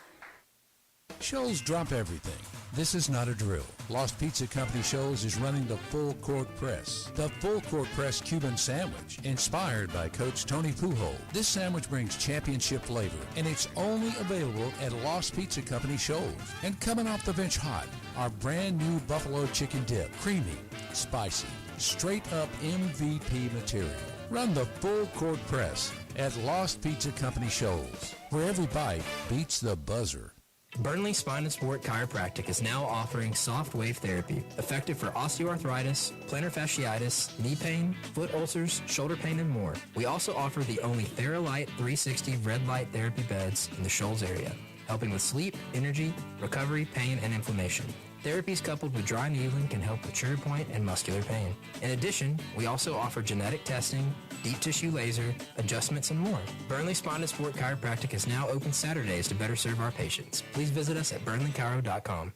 Shoals drop everything. This is not a drill. Lost Pizza Company Shoals is running the full court press. The full court press Cuban sandwich, inspired by Coach Tony Pujols. This sandwich brings championship flavor, and it's only available at Lost Pizza Company Shoals. And coming off the bench hot, our brand new buffalo chicken dip. Creamy, spicy, straight up MVP material. Run the full court press at Lost Pizza Company Shoals, where every bite beats the buzzer. Burnley Spine and Sport Chiropractic is now offering soft wave therapy, effective for osteoarthritis, plantar fasciitis, knee pain, foot ulcers, shoulder pain, and more. We also offer the only TheraLight 360 red light therapy beds in the Shoals area, helping with sleep, energy, recovery, pain, and inflammation. Therapies coupled with dry needling can help with trigger point and muscular pain. In addition, we also offer genetic testing, deep tissue laser, adjustments, and more. Burnley Spine and Sport Chiropractic is now open Saturdays to better serve our patients. Please visit us at burnleychiro.com.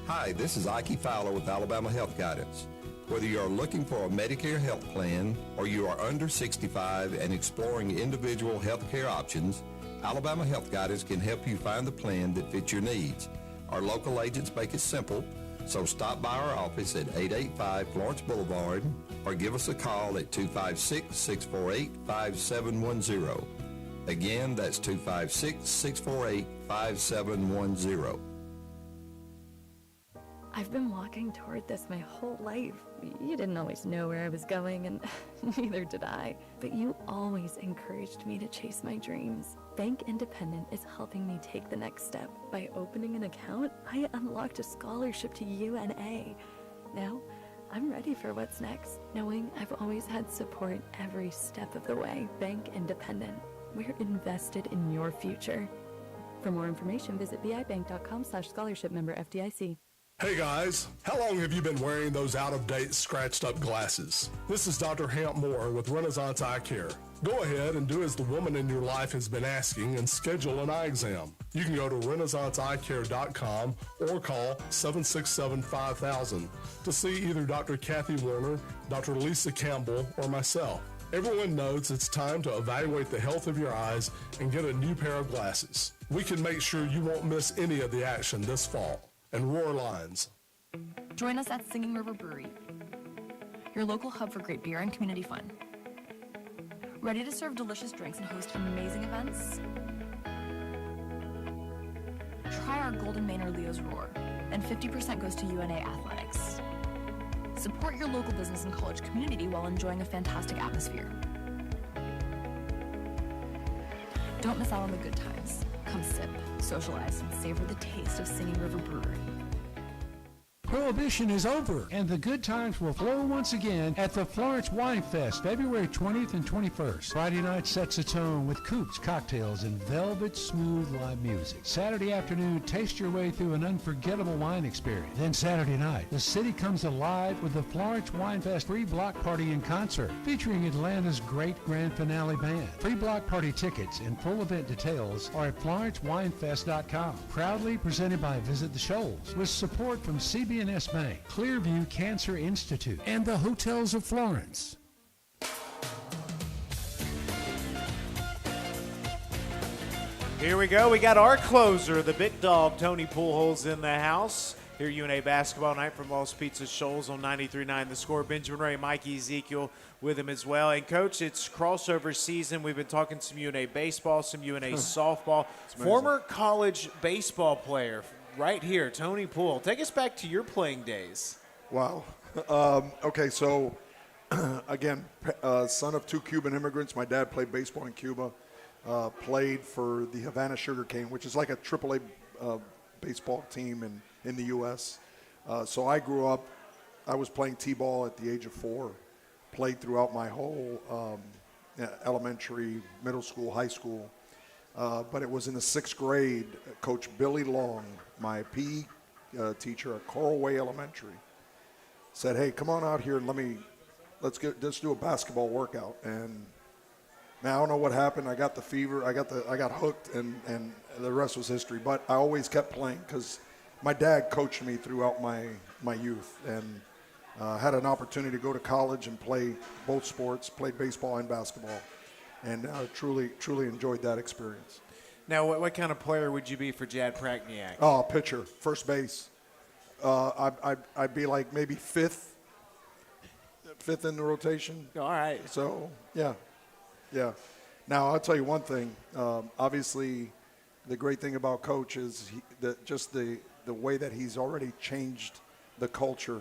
Hi, this is Ike Fowler with Alabama Health Guidance. Whether you are looking for a Medicare health plan or you are under 65 and exploring individual health care options, Alabama Health Guidance can help you find the plan that fits your needs. Our local agents make it simple, so stop by our office at 885 Florence Boulevard or give us a call at 256-648-5710. Again, that's 256-648-5710. I've been walking toward this my whole life. You didn't always know where I was going, and neither did I. But you always encouraged me to chase my dreams. Bank Independent is helping me take the next step. By opening an account, I unlocked a scholarship to UNA. Now, I'm ready for what's next, knowing I've always had support every step of the way. Bank Independent. We're invested in your future. For more information, visit bibank.com/scholarship member FDIC. Hey guys, how long have you been wearing those out-of-date, scratched-up glasses? This is Dr. Hamp Moore with Renaissance Eye Care. Go ahead and do as the woman in your life has been asking and schedule an eye exam. You can go to renaissanceeyecare.com or call 767-5000 to see either Dr. Kathy Warner, Dr. Lisa Campbell, or myself. Everyone knows it's time to evaluate the health of your eyes and get a new pair of glasses. We can make sure you won't miss any of the action this fall. And Roar Lines. Join us at Singing River Brewery, your local hub for great beer and community fun. Ready to serve delicious drinks and host amazing events? Try our Golden Manor Leo's Roar, and 50% goes to UNA Athletics. Support your local business and college community while enjoying a fantastic atmosphere. Don't miss out on the good times. Come sip, socialize, and savor the taste of Singing River Brewery. Prohibition is over, and the good times will flow once again at the Florence Wine Fest, February 20th and 21st. Friday night sets the tone with coops, cocktails, and velvet smooth live music. Saturday afternoon, taste your way through an unforgettable wine experience. Then Saturday night, the city comes alive with the Florence Wine Fest free block party in concert, featuring Atlanta's great grand finale band. Free block party tickets and full event details are at FlorenceWinefest.com. Proudly presented by Visit the Shoals, with support from CBNS Bank, Clearview Cancer Institute, and the Hotels of Florence. Here we go. We got our closer, the big dog, Tony Pujols, in the house. Here, UNA basketball night from Lost Pizza Shoals on 93.9 The Score. Benjamin Ray, Mikey Ezekiel with him as well. And, Coach, it's crossover season. We've been talking some UNA baseball, some UNA softball. Former college baseball player right here, Tony Pujols. Take us back to your playing days. Wow. Okay, so, again, son of 2 Cuban immigrants. My dad played baseball in Cuba. Played for the Havana Sugarcane, which is like a AAA baseball team in the U.S. So I grew up, I was playing T-ball at the age of 4, played throughout my whole elementary, middle school, high school. But it was in the 6th grade, Coach Billy Long, my PE teacher at Coral Way Elementary, said, hey, come on out here and let's do a basketball workout. And man, I don't know what happened. I got the fever. I got hooked, and the rest was history. But I always kept playing because my dad coached me throughout my youth, and had an opportunity to go to college and play both sports, played baseball and basketball, and truly enjoyed that experience. Now, what kind of player would you be for Jad Prachniak? Oh, pitcher, first base. I'd be like maybe fifth in the rotation. All right. So, yeah. Yeah. Now, I'll tell you one thing. Obviously, the great thing about Coach is the way that he's already changed the culture,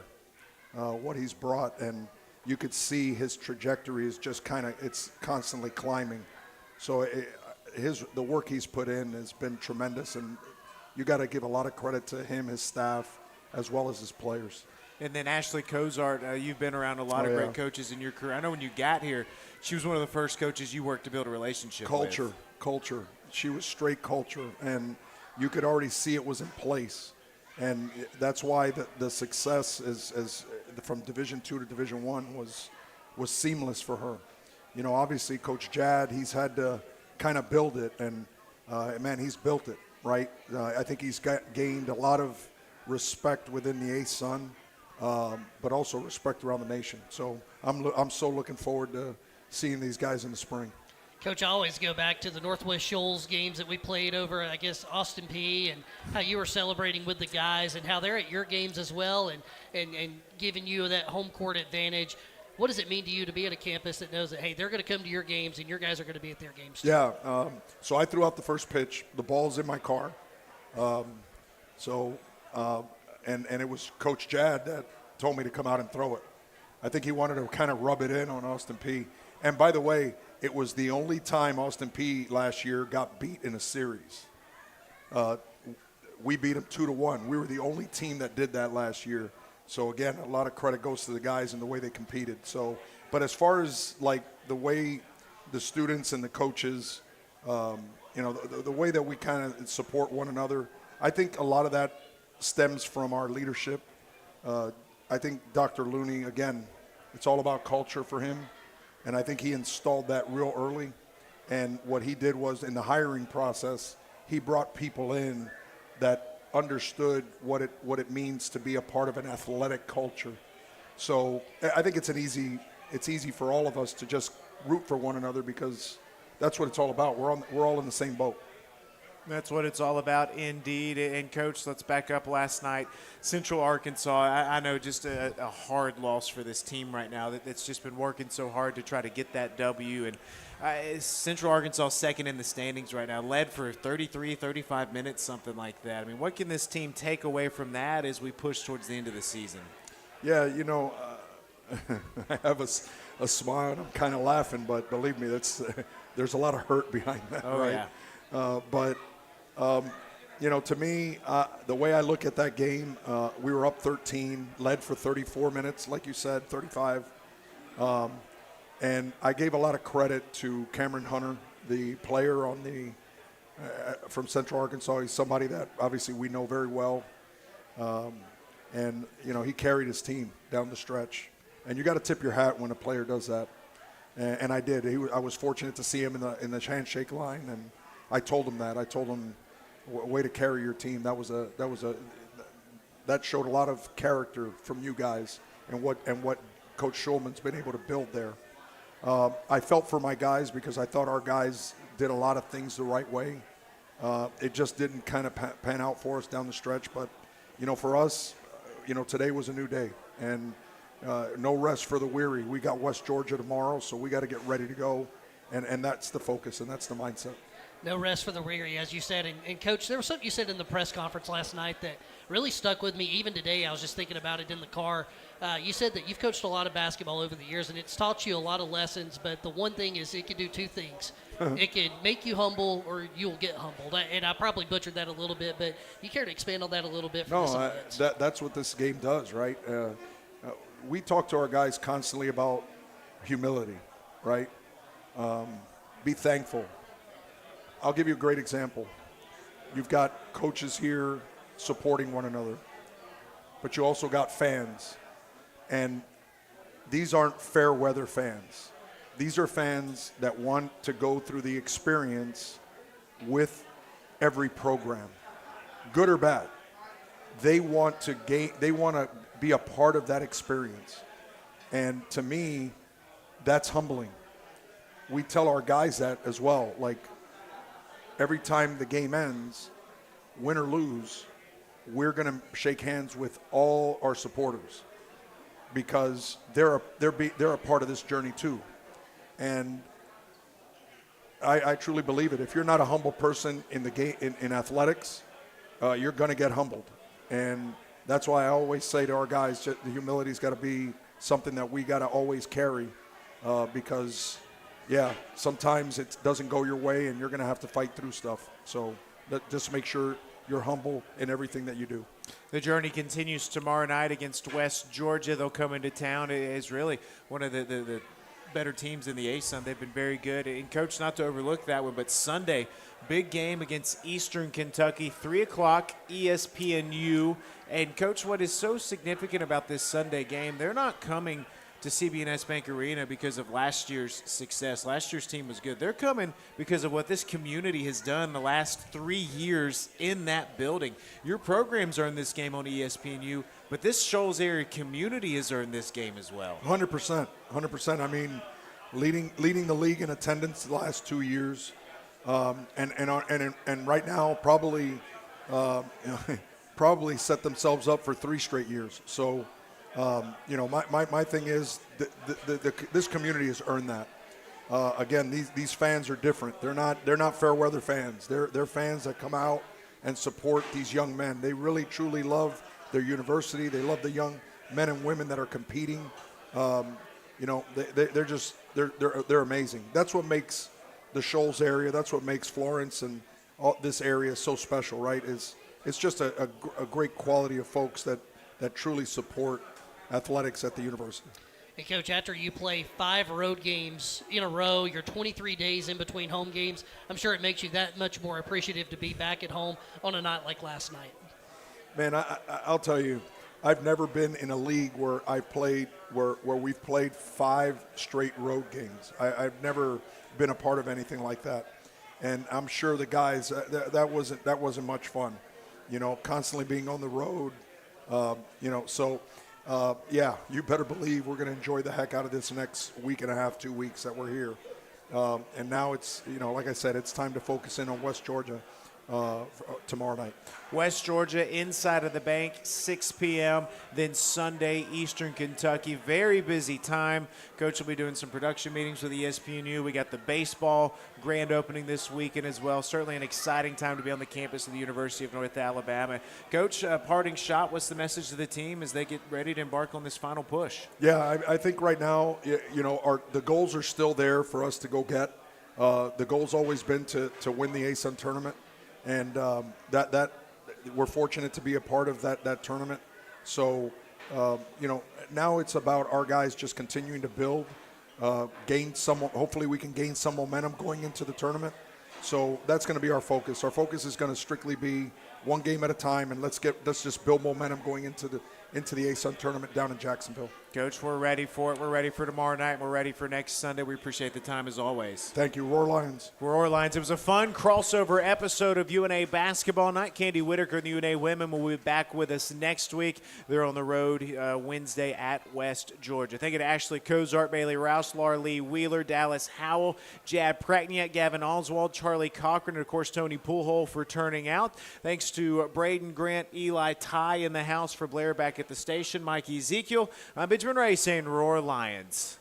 what he's brought, and you could see his trajectory is just it's constantly climbing. So the work he's put in has been tremendous, and you got to give a lot of credit to him, his staff, as well as his players. And then Ashley Cozart, you've been around a lot of great coaches in your career. I know when you got here, she was one of the first coaches you worked to build a relationship with. Culture. She was straight culture, and you could already see it was in place. And that's why the success is from Division II to Division I was seamless for her. You know, obviously, Coach Jad, he's had to kind of build it, and, man, he's built it, right? I think he's gained a lot of respect within the ASUN. But also respect around the nation. So I'm so looking forward to seeing these guys in the spring. Coach, I always go back to the Northwest Shoals games that we played over, I guess, Austin Peay, and how you were celebrating with the guys and how they're at your games as well and giving you that home court advantage. What does it mean to you to be at a campus that knows that, hey, they're going to come to your games and your guys are going to be at their games too? Yeah. So I threw out the first pitch. The ball's in my car. And it was Coach Jad that told me to come out and throw it. I think he wanted to kind of rub it in on Austin Peay. And by the way, it was the only time Austin Peay last year got beat in a series. We beat them 2-1. We were the only team that did that last year. So again, a lot of credit goes to the guys and the way they competed. So, but as far as like the way the students and the coaches, the way that we kind of support one another, I think a lot of that stems from our leadership. I think Dr. Looney, again, it's all about culture for him, and I think he installed that real early. And what he did was, in the hiring process, he brought people in that understood what it means to be a part of an athletic culture. So I think it's easy for all of us to just root for one another because that's what it's all about. We're all in the same boat. That's what it's all about, indeed. And, Coach, let's back up last night. Central Arkansas, I know just a hard loss for this team right now that's just been working so hard to try to get that W. And Central Arkansas second in the standings right now, led for 33, 35 minutes, something like that. I mean, what can this team take away from that as we push towards the end of the season? Yeah, I have a smile and I'm kind of laughing, but believe me, there's a lot of hurt behind that, right? Yeah. To me, the way I look at that game, we were up 13, led for 34 minutes, like you said, 35. And I gave a lot of credit to Cameron Hunter, the player from Central Arkansas. He's somebody that obviously we know very well. He carried his team down the stretch. And you got to tip your hat when a player does that. And I did. I was fortunate to see him in the handshake line, and I told him that. I told him, way to carry your team. That showed a lot of character from you guys and what Coach Schulman's been able to build there. I felt for my guys because I thought our guys did a lot of things the right way. It just didn't kind of pan out for us down the stretch. But, for us, today was a new day. And no rest for the weary. We got West Georgia tomorrow, so we got to get ready to go. And that's the focus, and that's the mindset. No rest for the weary, as you said. And Coach, there was something you said in the press conference last night that really stuck with me. Even today, I was just thinking about it in the car. You said that you've coached a lot of basketball over the years, and it's taught you a lot of lessons. But the one thing is it can do two things. It can make you humble, or you'll get humbled. And I probably butchered that a little bit, but you care to expand on that a little bit for this audience? That's what this game does, right? We talk to our guys constantly about humility, right? Be thankful. I'll give you a great example. You've got coaches here supporting one another, but you also got fans. And these aren't fair weather fans. These are fans that want to go through the experience with every program, good or bad. They want to be a part of that experience. And to me, that's humbling. We tell our guys that as well. Like, every time the game ends, win or lose, we're going to shake hands with all our supporters because they're a part of this journey too. And I truly believe it. If you're not a humble person in the game in athletics, you're going to get humbled. And that's why I always say to our guys, the humility's got to be something that we got to always carry because sometimes it doesn't go your way and you're going to have to fight through stuff. So just make sure you're humble in everything that you do. The journey continues tomorrow night against West Georgia. They'll come into town. It is really one of the better teams in the ASUN. They've been very good. And, Coach, not to overlook that one, but Sunday, big game against Eastern Kentucky, 3 o'clock, ESPNU. And, Coach, what is so significant about this Sunday game, they're not coming to CB&S Bank Arena because of last year's success. Last year's team was good. They're coming because of what this community has done the last 3 years in that building. Your programs earned this game on ESPNU, but this Shoals area community has earned this game as well. 100%. 100%. I mean, leading the league in attendance the last 2 years, and right now probably set themselves up for 3 straight years. So. My thing is this community has earned that. Again, these fans are different. They're not fair weather fans. They're fans that come out and support these young men. They really truly love their university. They love the young men and women that are competing. They're amazing. That's what makes the Shoals area. That's what makes Florence and all this area so special, right? It's just a great quality of folks that truly support athletics at the university. And, Coach, after you play 5 road games in a row, you're 23 days in between home games, I'm sure it makes you that much more appreciative to be back at home on a night like last night. Man, I'll tell you, I've never been in a league where we've played 5 straight road games. I've never been a part of anything like that. And I'm sure the guys, that wasn't much fun, constantly being on the road, you better believe we're going to enjoy the heck out of this next week and a half, 2 weeks that we're here. And now it's, like I said, it's time to focus in on West Georgia tomorrow night. West Georgia inside of the bank, 6 p.m. Then Sunday, Eastern Kentucky. Very busy time. Coach will be doing some production meetings with ESPNU. We got the baseball grand opening this weekend as well. Certainly an exciting time to be on the campus of the University of North Alabama. Coach, parting shot, what's the message to the team as they get ready to embark on this final push? Yeah, I think right now, the goals are still there for us to go get. The goal's always been to win the ASUN tournament. And that we're fortunate to be a part of that tournament. So, now it's about our guys just continuing to build, hopefully we can gain some momentum going into the tournament. So that's going to be our focus. Our focus is going to strictly be one game at a time, and let's just build momentum going into the ASUN tournament down in Jacksonville. Coach, we're ready for it. We're ready for tomorrow night. We're ready for next Sunday. We appreciate the time as always. Thank you. Roar Lions. Roar Lions. It was a fun crossover episode of UNA Basketball Night. Candy Whitaker and the UNA women will be back with us next week. They're on the road Wednesday at West Georgia. Thank you to Ashley Cozart, Bailey Rouse, Laura Lee Wheeler, Dallas Howell, Jad Prackniak, Gavin Oswald, Charlie Cochran, and, of course, Tony Poolhole for turning out. Thanks to Braden Grant, Eli Ty in the house, for Blair back at the station, Mike Ezekiel. I'm Benjamin Ray saying Roar Lions.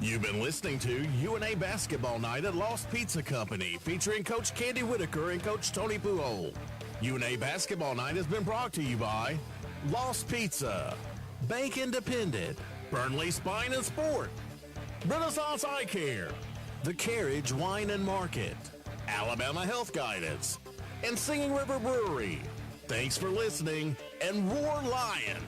You've been listening to UNA Basketball Night at Lost Pizza Company, featuring Coach Candy Whitaker and Coach Tony Poole. UNA Basketball Night has been brought to you by Lost Pizza, Bank Independent, Burnley Spine and Sport, Renaissance Eye Care, The Carriage Wine and Market, Alabama Health Guidance, and Singing River Brewery. Thanks for listening, and Roar Lions!